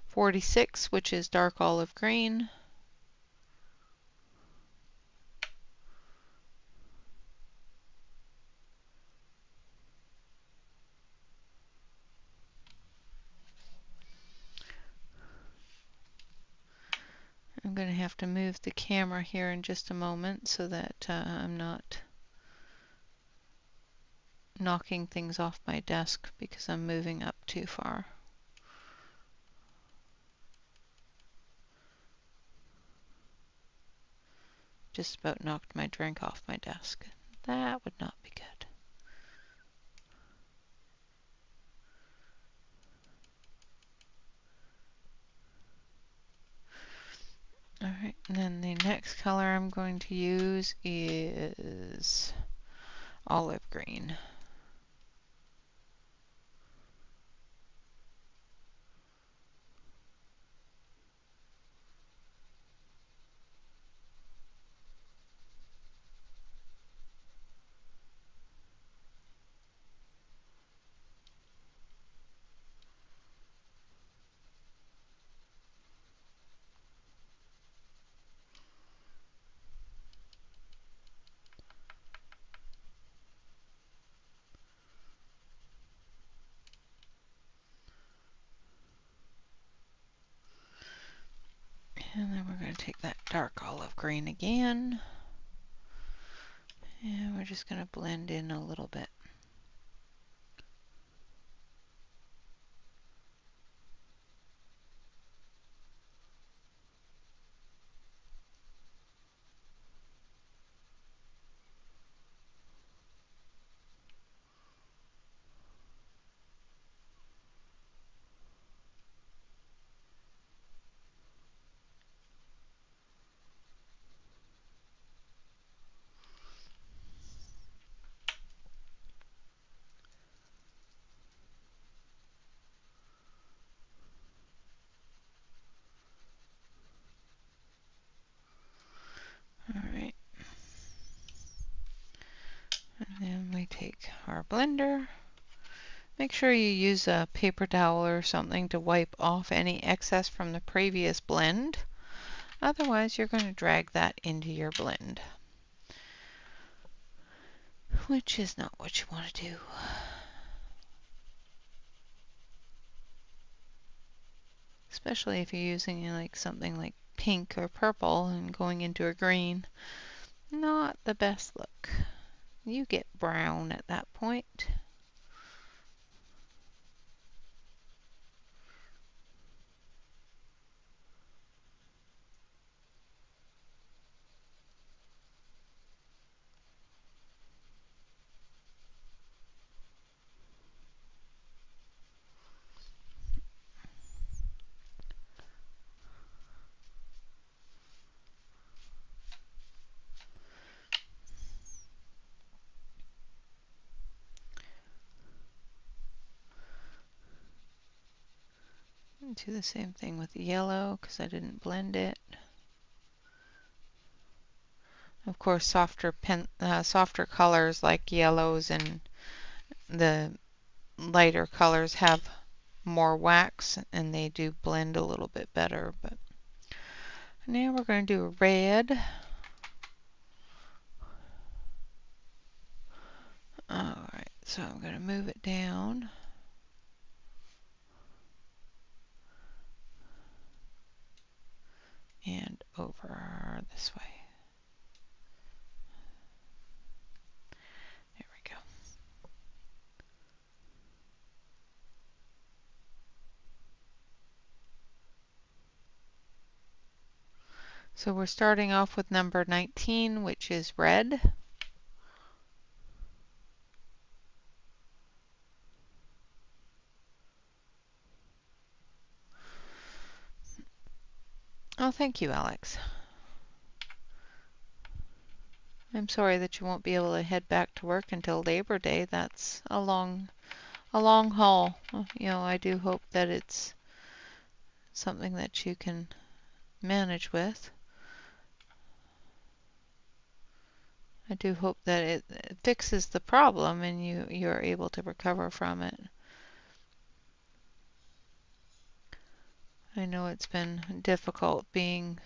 S1: 46, which is dark olive green. I'm going to have to move the camera here in just a moment so that I'm not knocking things off my desk because I'm moving up too far. Just about knocked my drink off my desk. That would not be good. Alright, and then the next color I'm going to use is olive green. And then we're going to take that dark olive green again. And we're just going to blend in a little bit. take our blender. Make sure you use a paper towel or something to wipe off any excess from the previous blend. Otherwise, you're going to drag that into your blend, which is not what you want to do. Especially if you're using like something like pink or purple and going into a green. Not the best look. You get brown at that point. Do the same thing with the yellow because I didn't blend it. Of course, softer colors like yellows and the lighter colors have more wax and they do blend a little bit better. But now we're going to do a red. Alright, so I'm going to move it down. And over this way. There we go. So we're starting off with number 19, which is red. Oh, thank you, Alex. I'm sorry that you won't be able to head back to work until Labor Day. That's a long haul. You know, I do hope that it's something that you can manage with. I do hope that it fixes the problem and you're able to recover from it. I know it's been difficult being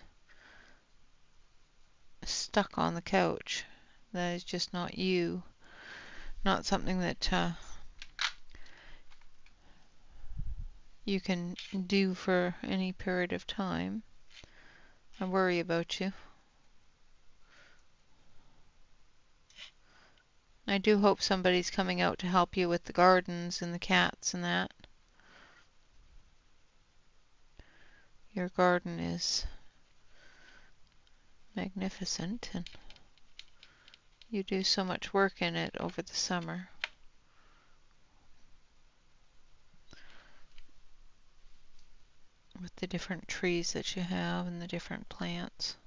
S1: stuck on the couch. That is just not you. Not something that you can do for any period of time. I worry about you. I do hope somebody's coming out to help you with the gardens and the cats and that. Your garden is magnificent and you do so much work in it over the summer. With the different trees that you have and the different plants.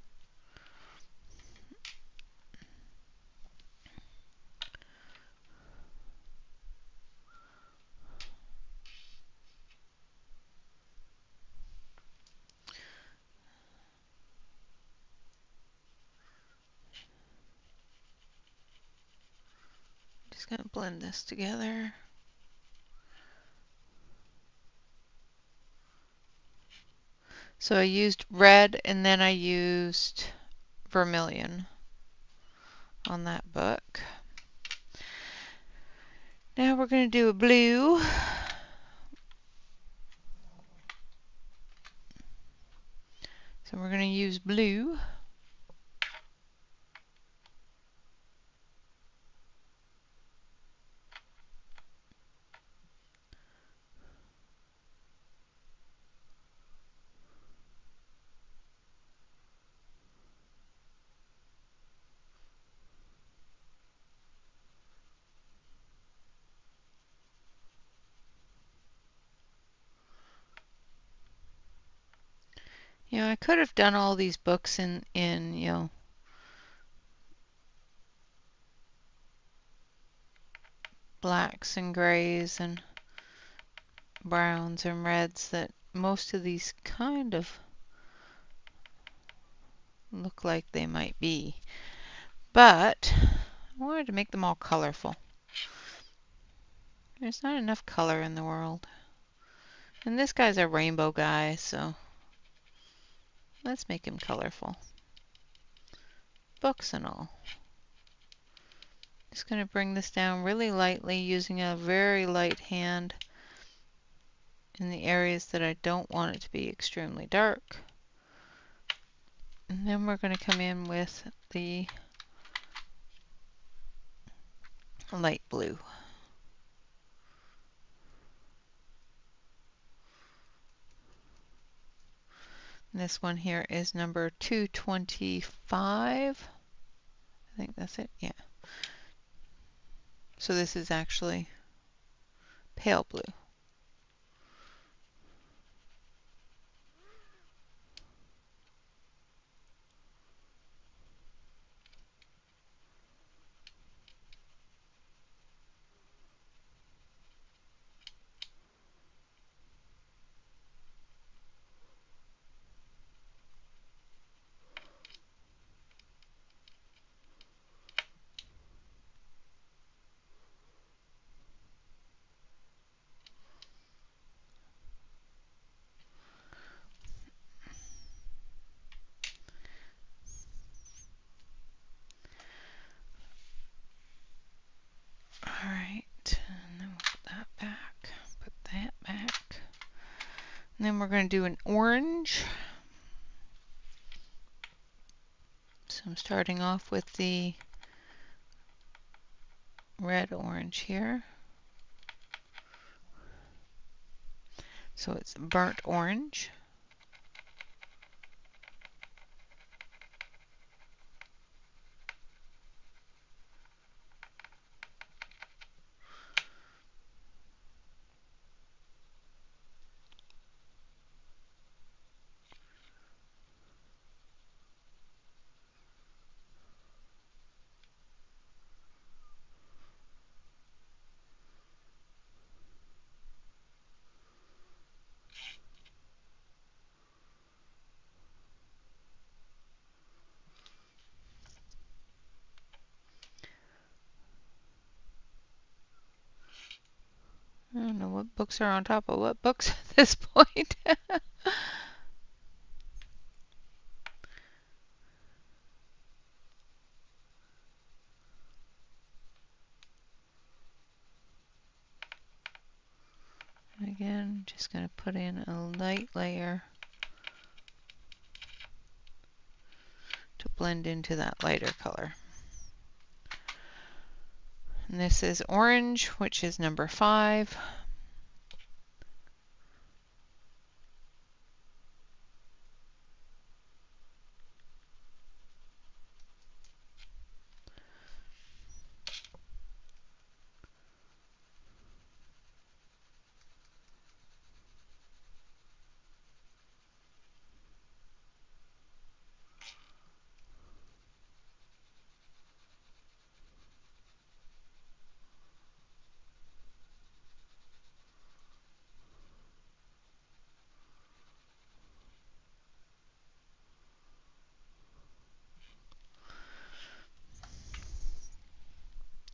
S1: Just going to blend this together. So I used red and then I used vermilion on that book. Now we're going to do a blue. So we're going to use blue. You know, I could have done all these books in you know, blacks and grays and browns and reds that most of these kind of look like they might be. But I wanted to make them all colorful. There's not enough color in the world. And this guy's a rainbow guy, so let's make him colorful. Books and all. Just going to bring this down really lightly using a very light hand in the areas that I don't want it to be extremely dark. And then we're going to come in with the light blue. And this one here is number 225. I think that's it. Yeah. So this is actually pale blue. Alright, and then we'll put that back, put that back. And then we're going to do an orange. So I'm starting off with the red orange here. So it's burnt orange. I don't know what books are on top of what books at this point. Again, just going to put in a light layer to blend into that lighter color. And this is orange, which is number 5.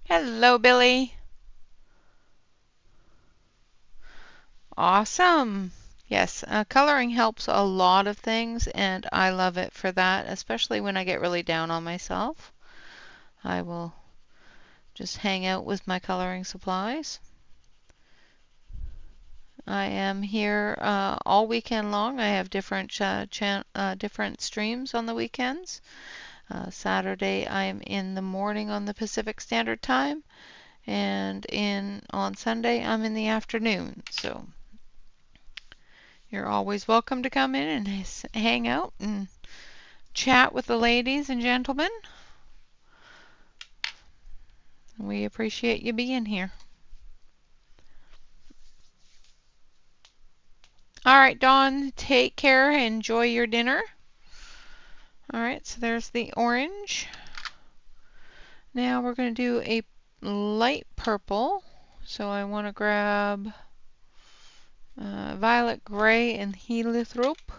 S1: Hello, Billy. Awesome. Yes, coloring helps a lot of things, and I love it for that, especially when I get really down on myself. I will just hang out with my coloring supplies. I am here all weekend long. I have different different streams on the weekends. Saturday I am in the morning on the Pacific Standard Time, and on Sunday I'm in the afternoon. So you're always welcome to come in and hang out and chat with the ladies and gentlemen. We appreciate you being here. All right, Dawn, take care. Enjoy your dinner. All right, so there's the orange. Now we're going to do a light purple. So I want to grab violet gray and heliotrope.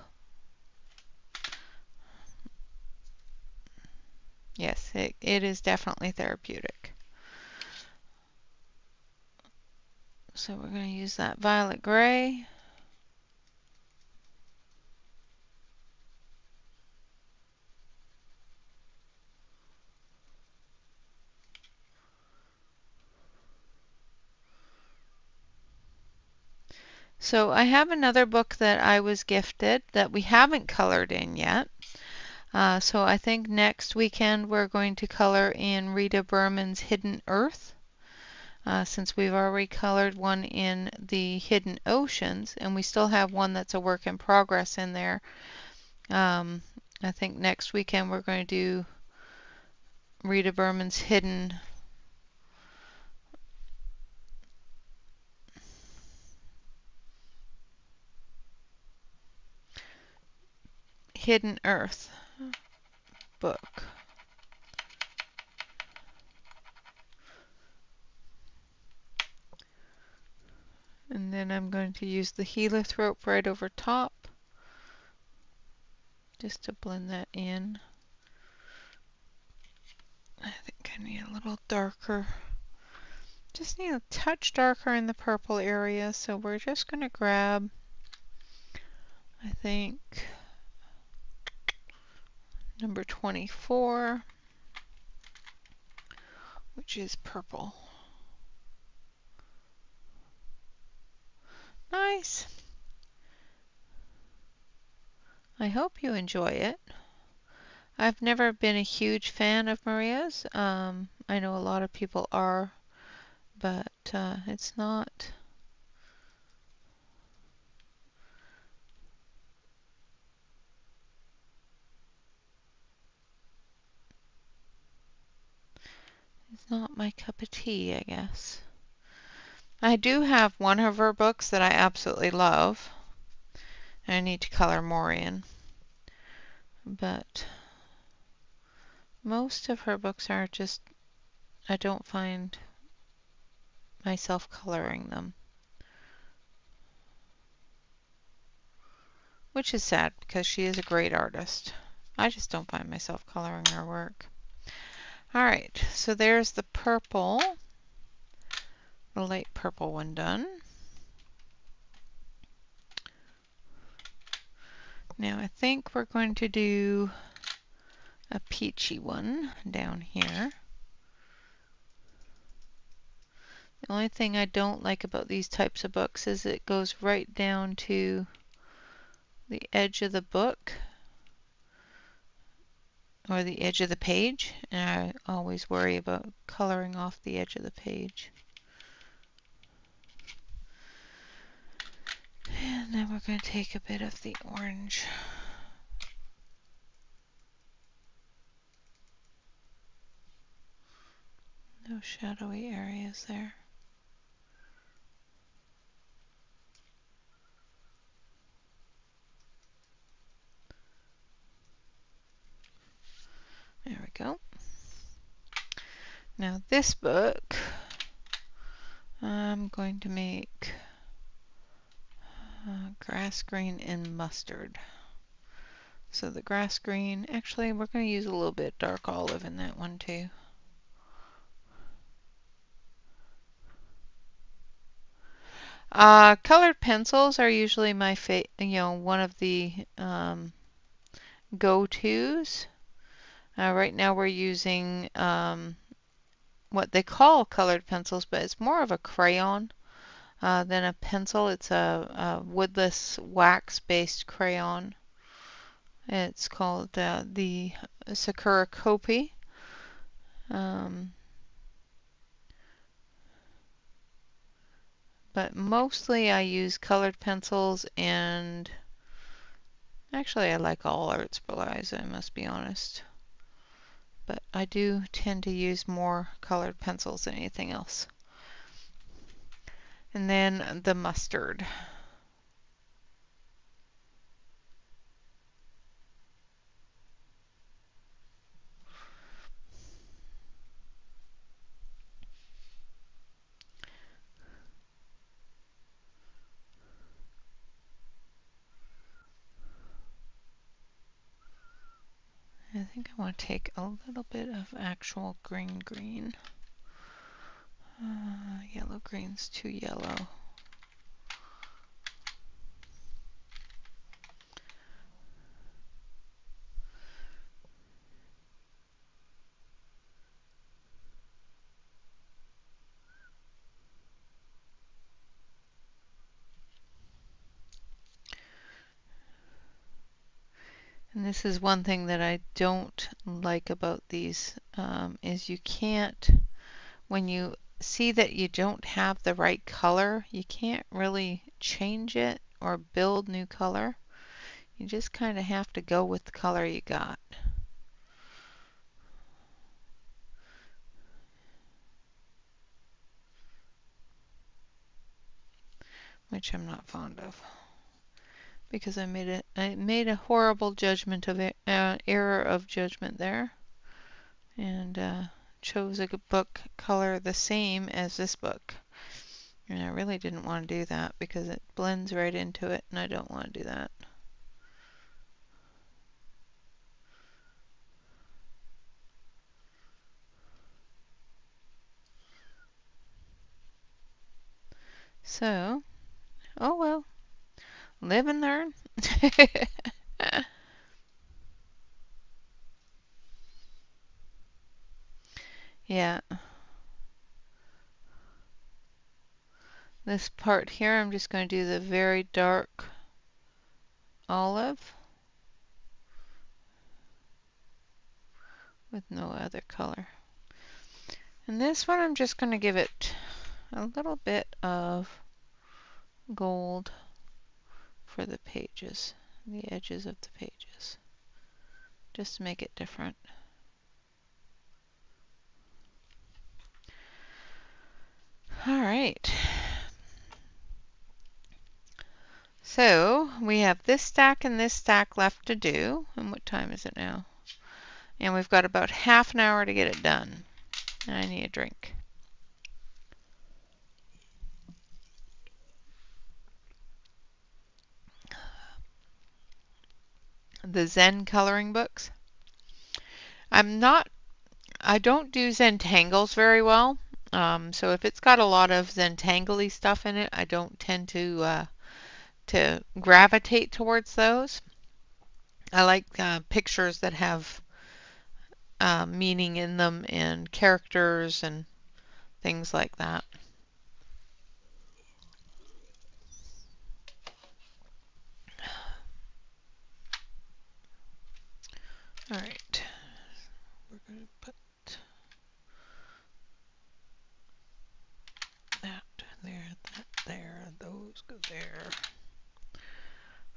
S1: Yes, it is definitely therapeutic. So we're going to use that violet gray. So I have another book that I was gifted that we haven't colored in yet. So I think next weekend we're going to color in Rita Berman's Hidden Earth. Since we've already colored one in the Hidden Oceans, and we still have one that's a work in progress in there. I think next weekend we're going to do Rita Berman's Hidden Earth book. And then I'm going to use the heliotrope right over top just to blend that in. I think I need a little darker. Just need a touch darker in the purple area, so we're just going to grab, I think, number 24, which is purple. Nice. I hope you enjoy it. I've never been a huge fan of Maria's. I know a lot of people are, but it's not. It's not my cup of tea, I guess. I do have one of her books that I absolutely love. I need to color more in. But most of her books are just, I don't find myself coloring them. Which is sad because she is a great artist. I just don't find myself coloring her work. Alright, so there's the purple, the light purple one done. Now I think we're going to do a peachy one down here. The only thing I don't like about these types of books is it goes right down to the edge of the book or the edge of the page, and I always worry about coloring off the edge of the page. And then we're going to take a bit of the orange. No shadowy areas there. There we go. Now this book, I'm going to make grass green and mustard. So the grass green, actually we're going to use a little bit dark olive in that one too. Colored pencils are usually my one of the go-tos. Right now we're using what they call colored pencils, but it's more of a crayon than a pencil. It's a woodless wax-based crayon. It's called the Sakura Kopi. But mostly I use colored pencils, and actually I like all art supplies, I must be honest. But I do tend to use more colored pencils than anything else. And then the mustard. I think I want to take a little bit of actual green. Yellow green's too yellow. And this is one thing that I don't like about these, is you can't, when you see that you don't have the right color, you can't really change it or build new color. You just kind of have to go with the color you got. Which I'm not fond of, because I made a horrible judgment of error of judgment there, and chose a book color the same as this book. And I really didn't want to do that because it blends right into it, and I don't want to do that. So, oh well, live and learn. Yeah. This part here, I'm just going to do the very dark olive with no other color. And this one, I'm just going to give it a little bit of gold for the pages, the edges of the pages, just to make it different. All right. So we have this stack and this stack left to do. And what time is it now? And we've got about half an hour to get it done. I need a drink. The Zen coloring books. I don't do Zentangles very well. So if it's got a lot of Zentangly stuff in it, I don't tend to gravitate towards those. I like pictures that have meaning in them and characters and things like that. All right, we're going to put that there, that there, those go there.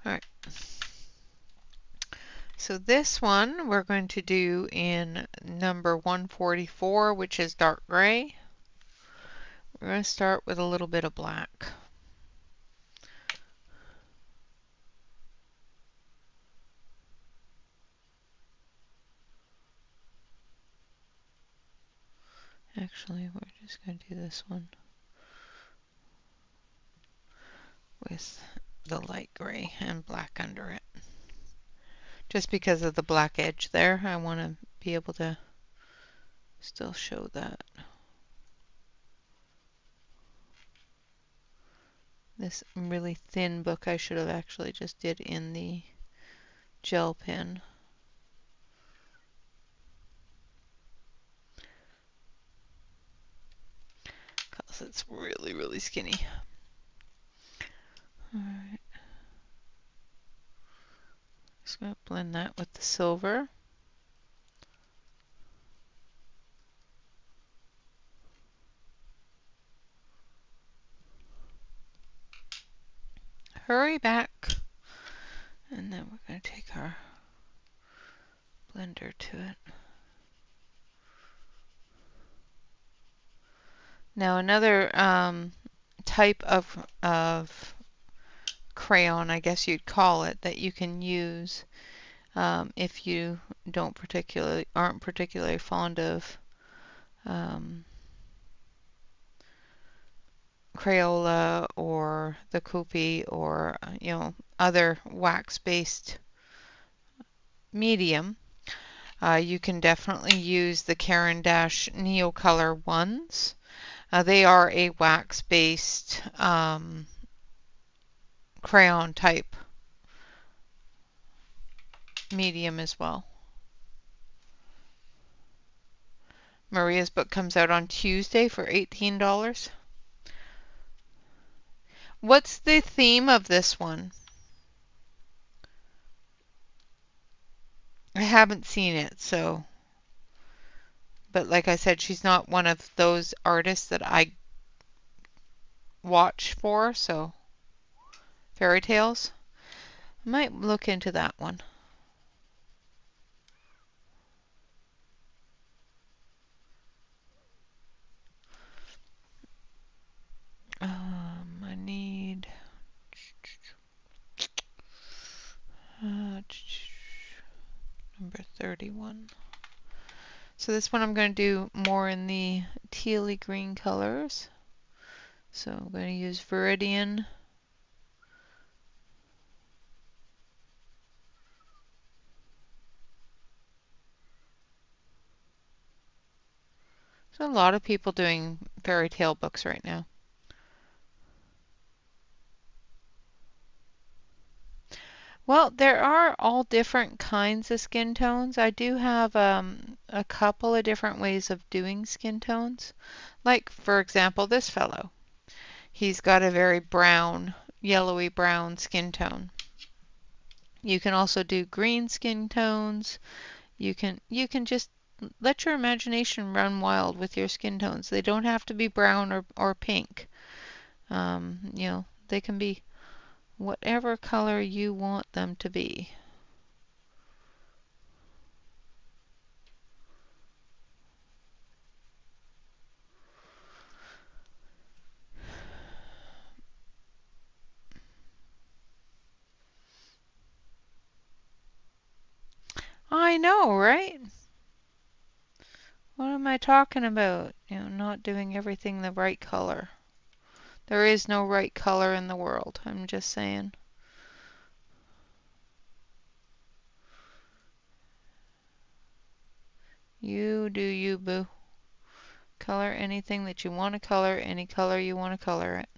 S1: All right. So this one we're going to do in number 144, which is dark gray. We're going to start with a little bit of black. Actually, we're just going to do this one with the light gray and black under it. Just because of the black edge there, I want to be able to still show that. This really thin book I should have actually just did in the gel pen. Because it's really, really skinny. Alright. Just going to blend that with the silver. Hurry back. And then we're going to take our blender to it. Now another type of crayon, I guess you'd call it, that you can use if you aren't particularly fond of Crayola or the Coopy or other wax-based medium. You can definitely use the Caran d'Ache Neocolor ones. They are a wax-based crayon type medium as well. Maria's book comes out on Tuesday for $18. What's the theme of this one? I haven't seen it, so. But like I said, she's not one of those artists that I watch for, so. Fairy tales. I might look into that one. I need number 31. So this one I'm going to do more in the tealy green colors. So I'm going to use Viridian. So a lot of people doing fairy tale books right now. Well, there are all different kinds of skin tones. I do have a couple of different ways of doing skin tones. Like, for example, this fellow. He's got a very brown, yellowy brown skin tone. You can also do green skin tones. You can just let your imagination run wild with your skin tones. They don't have to be brown or pink. They can be whatever color you want them to be. I know, right? What am I talking about? Not doing everything the right color. There is no right color in the world. I'm just saying. You do you, boo. Color anything that you want to color, any color you want to color it.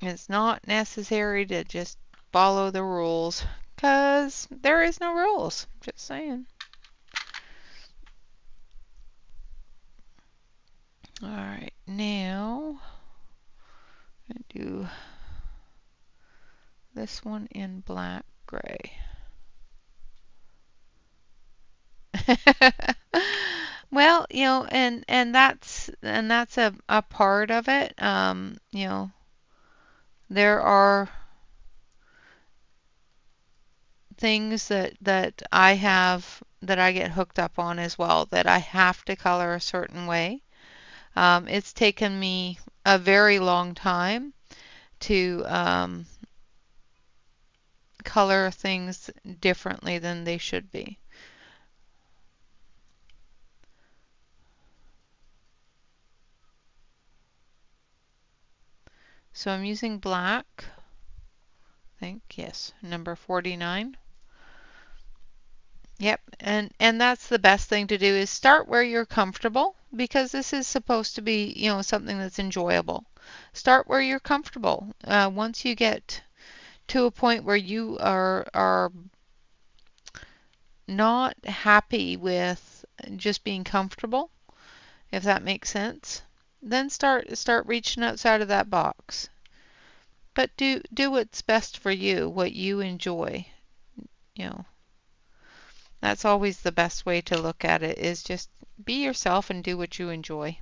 S1: It's not necessary to just follow the rules, because there is no rules. Just saying. Alright, now I'm going to do this one in black gray. Well, and that's a part of it. There are things that I get hooked up on as well, that I have to color a certain way. It's taken me a very long time to color things differently than they should be. So I'm using black. I think, yes, number 49. Yep, and that's the best thing to do, is start where you're comfortable, because this is supposed to be, something that's enjoyable. Start where you're comfortable. Once you get to a point where you are not happy with just being comfortable, if that makes sense, then start reaching outside of that box. But do what's best for you, what you enjoy. That's always the best way to look at it, is just be yourself and do what you enjoy.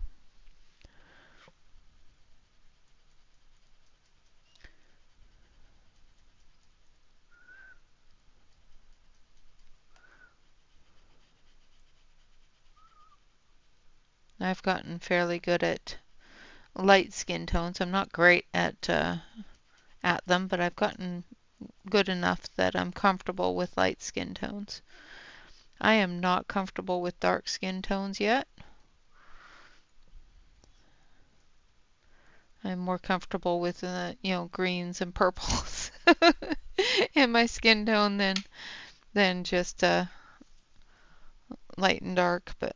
S1: I've gotten fairly good at light skin tones. I'm not great at them, but I've gotten good enough that I'm comfortable with light skin tones. I am not comfortable with dark skin tones yet. I'm more comfortable with greens and purples in my skin tone than just light and dark, but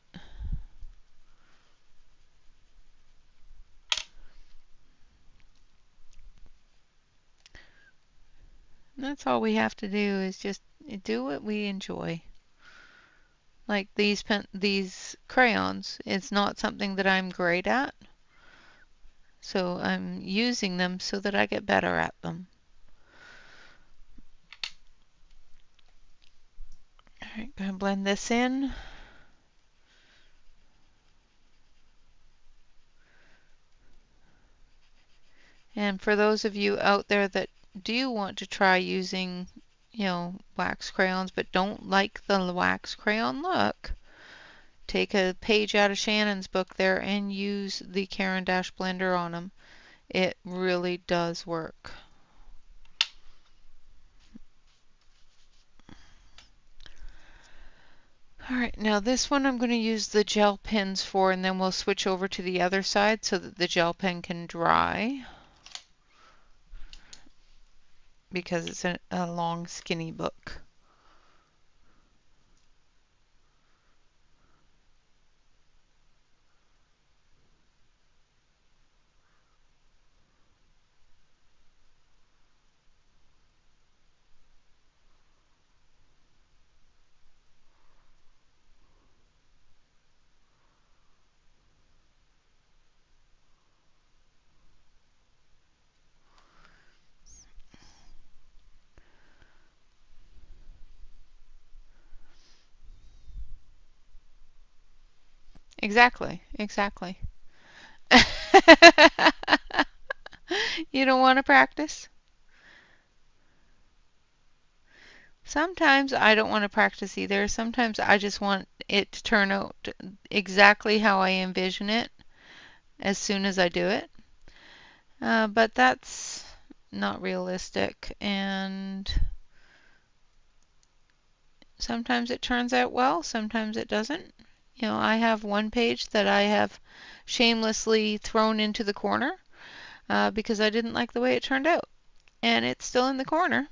S1: that's all we have to do is just do what we enjoy. Like these crayons, it's not something that I'm great at, so I'm using them so that I get better at them. All right, gonna blend this in. And for those of you out there that do want to try using, wax crayons but don't like the wax crayon look, take a page out of Shannon's book there and use the Caran d'Ache blender on them. It really does work. Alright, now this one I'm going to use the gel pens for, and then we'll switch over to the other side so that the gel pen can dry, because it's a long skinny book. Exactly, exactly. You don't want to practice? Sometimes I don't want to practice either. Sometimes I just want it to turn out exactly how I envision it as soon as I do it. But that's not realistic, and sometimes it turns out well, sometimes it doesn't. I have one page that I have shamelessly thrown into the corner because I didn't like the way it turned out. And it's still in the corner,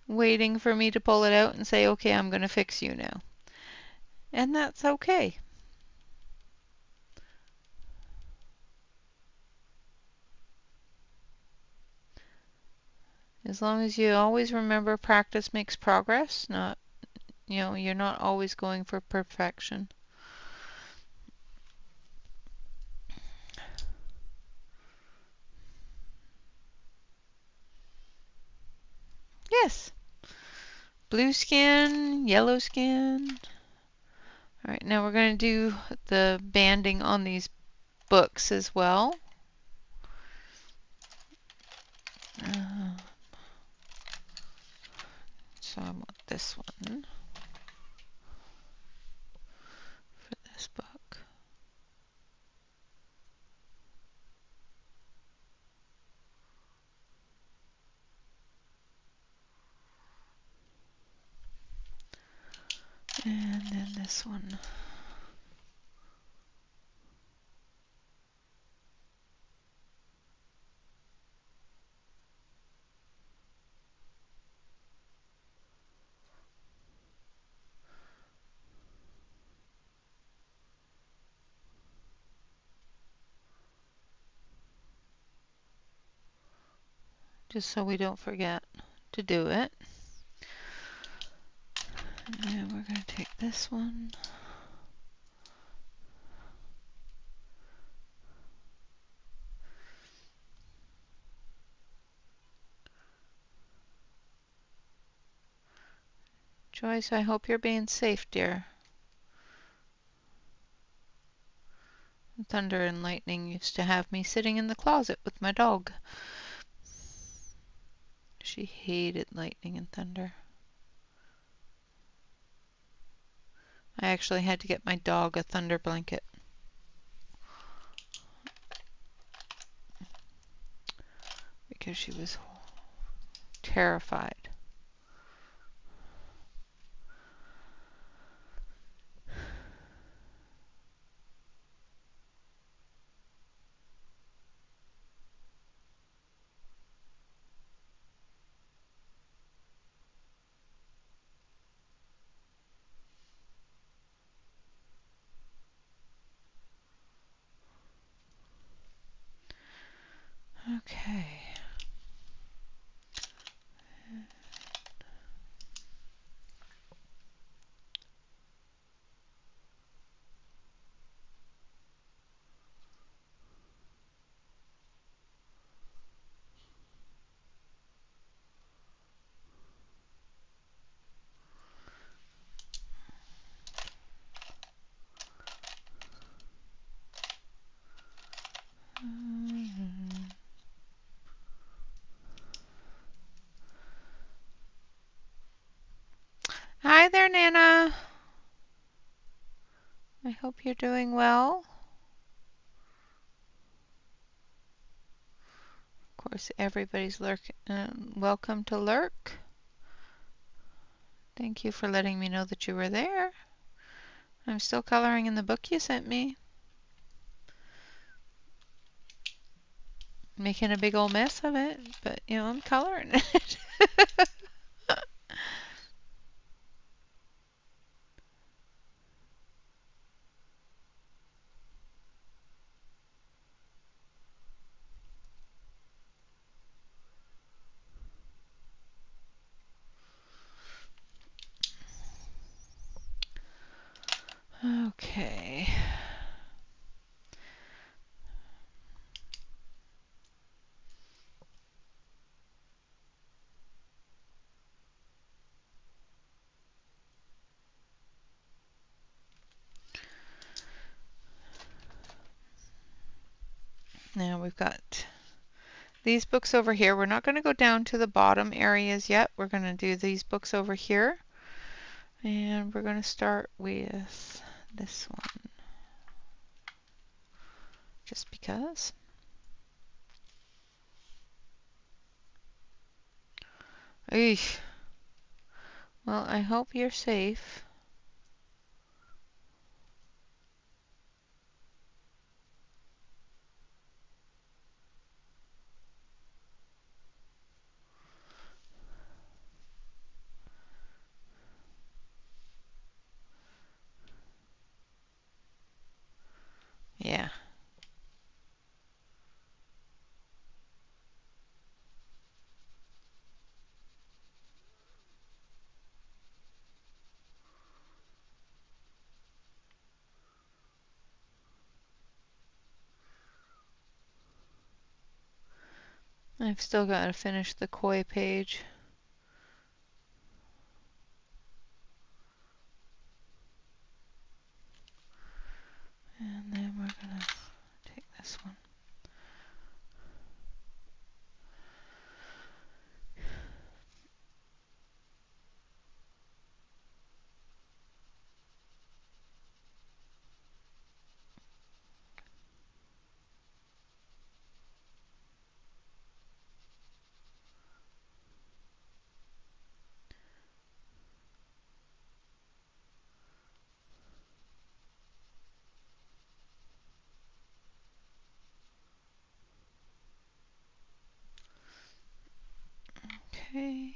S1: waiting for me to pull it out and say, okay, I'm going to fix you now. And that's okay. As long as you always remember practice makes progress, not, you're not always going for perfection. Yes. Blue skin, yellow skin. All right, now we're going to do the banding on these books as well. So I want this one for this book. And then this one. Just so we don't forget to do it. And then we're going to take this one. Joyce, I hope you're being safe, dear. Thunder and lightning used to have me sitting in the closet with my dog. She hated lightning and thunder. I actually had to get my dog a thunder blanket because she was terrified. Okay. Hi there, Nana. I hope you're doing well. Of course, everybody's welcome to lurk. Thank you for letting me know that you were there. I'm still coloring in the book you sent me. Making a big old mess of it, but you know, I'm coloring it. Okay. Now we've got these books over here. We're not going to go down to the bottom areas yet. We're going to do these books over here. And we're going to start with this one. Just because. Eesh. Well, I hope you're safe. Yeah. I've still got to finish the koi page. And then we're going to take this one. Okay.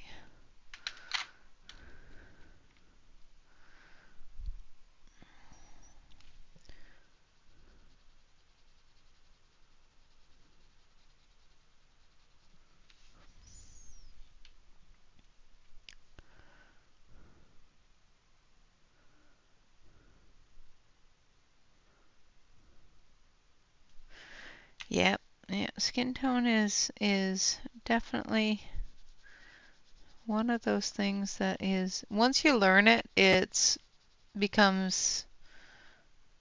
S1: Yep. Yeah. Skin tone is definitely one of those things that is, once you learn it, it becomes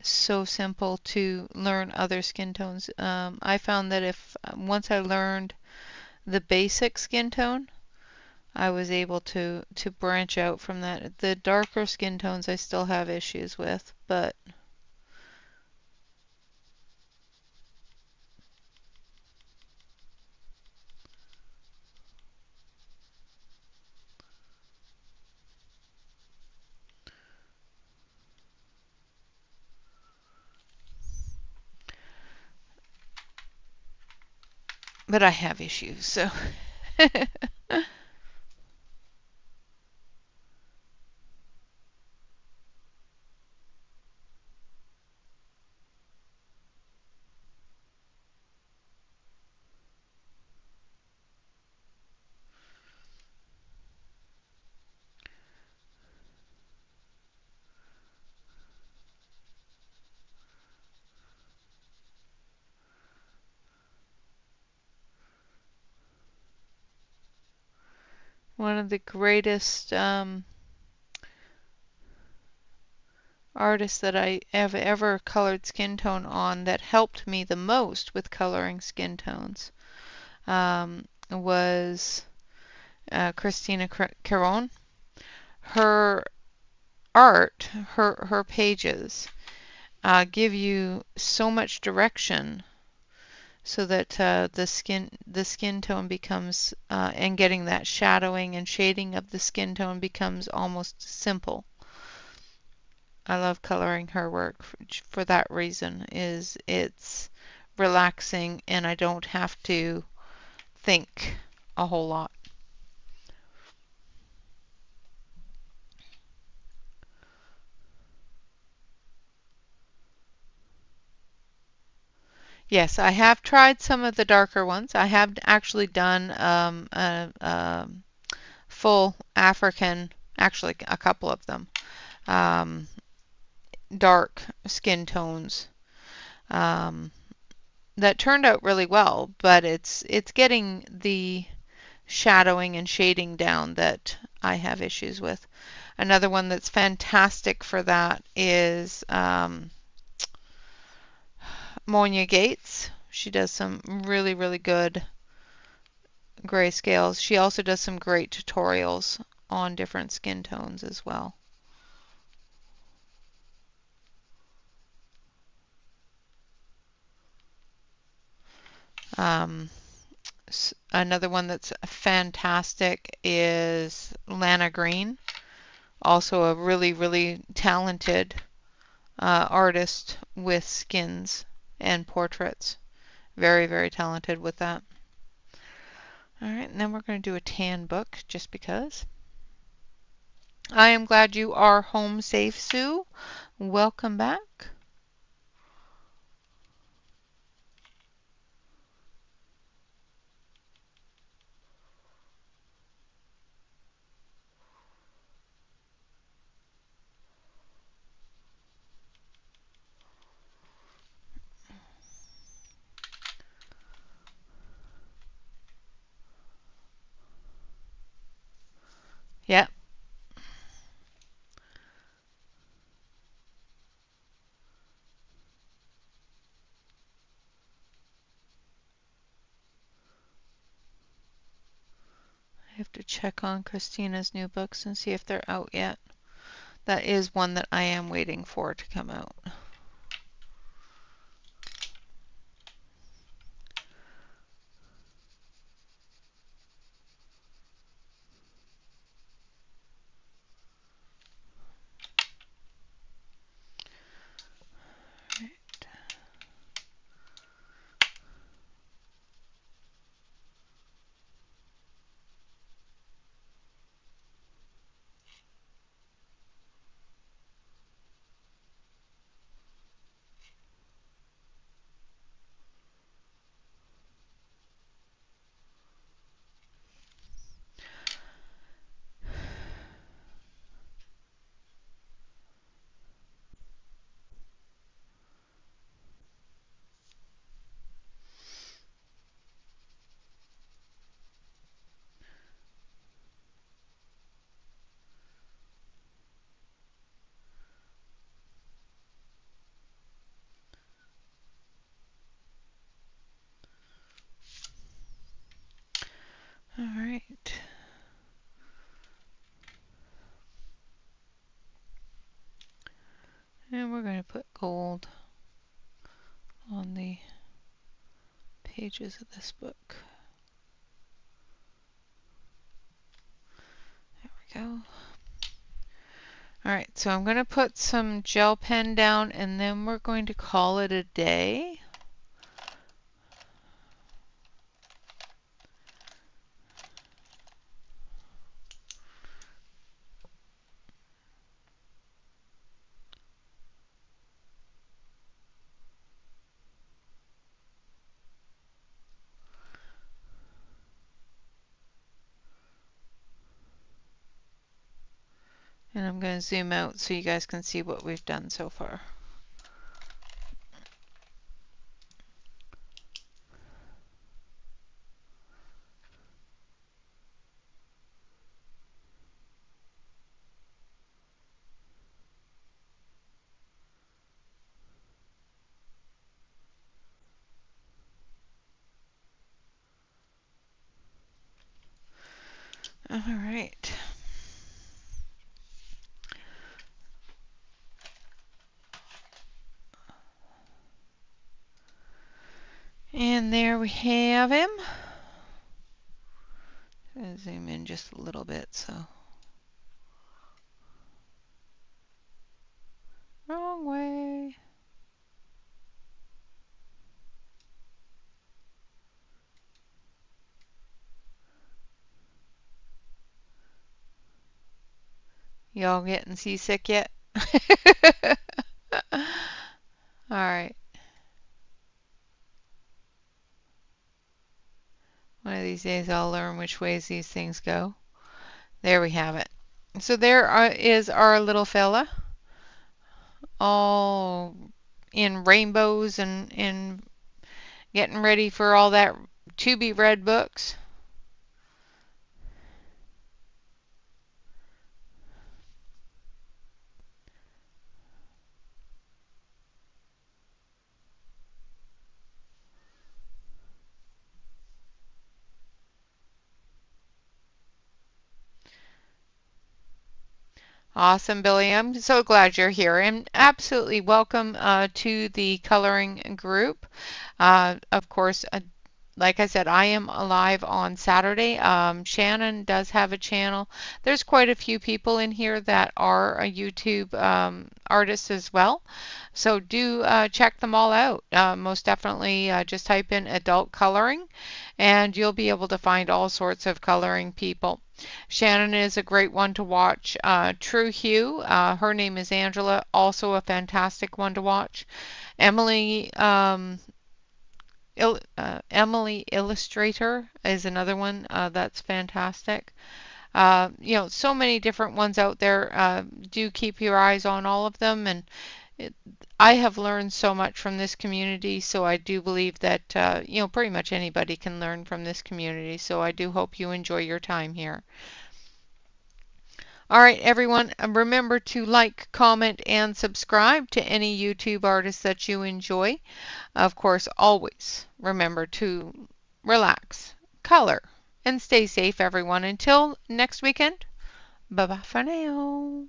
S1: so simple to learn other skin tones. I found that if once I learned the basic skin tone, I was able to branch out from that. The darker skin tones I still have issues with, but I have issues, so one of the greatest artists that I have ever colored skin tone on that helped me the most with coloring skin tones was Christina Caron. Her art, her pages give you so much direction so that the skin tone becomes and getting that shadowing and shading of the skin tone becomes almost simple. I love coloring her work for that reason. Is it's relaxing and I don't have to think a whole lot. Yes, I have tried some of the darker ones. I have actually done a full African, actually a couple of them, um, dark skin tones that turned out really well, but it's getting the shadowing and shading down that I have issues with. Another one that's fantastic for that is Monia Gates. She does some really, really good grayscales. She also does some great tutorials on different skin tones as well. Um, Another one that's fantastic is Lana Green, also a really, really talented artist with skins and portraits. Very, very talented with that. All right, and then we're going to do a tan book just because. I am glad you are home safe, Sue. Welcome back. Yep. I have to check on Christina's new books and see if they're out yet. That is one that I am waiting for to come out. All right. And we're going to put gold on the pages of this book. There we go. Alright, so I'm going to put some gel pen down and then we're going to call it a day. And I'm going to zoom out so you guys can see what we've done so far. All right. And there we have him. I'll zoom in just a little bit, so. Wrong way. Y'all getting seasick yet? All right. One of these days I'll learn which ways these things go. There we have it. So is our little fella, all in rainbows and getting ready for all that to be read books. Awesome, Billy. I'm so glad you're here, and absolutely welcome to the coloring group. Of course, like I said, I am live on Saturday. Shannon does have a channel. There's quite a few people in here that are YouTube artists as well. So do check them all out. Most definitely just type in adult coloring and you'll be able to find all sorts of coloring people. Shannon is a great one to watch. True Hue, her name is Angela, also a fantastic one to watch. Emily, Emily Illustrator is another one that's fantastic. So many different ones out there. Do keep your eyes on all of them. And I have learned so much from this community, so I do believe that, pretty much anybody can learn from this community. So I do hope you enjoy your time here. All right, everyone, remember to like, comment, and subscribe to any YouTube artists that you enjoy. Of course, always remember to relax, color, and stay safe, everyone. Until next weekend, bye-bye for now.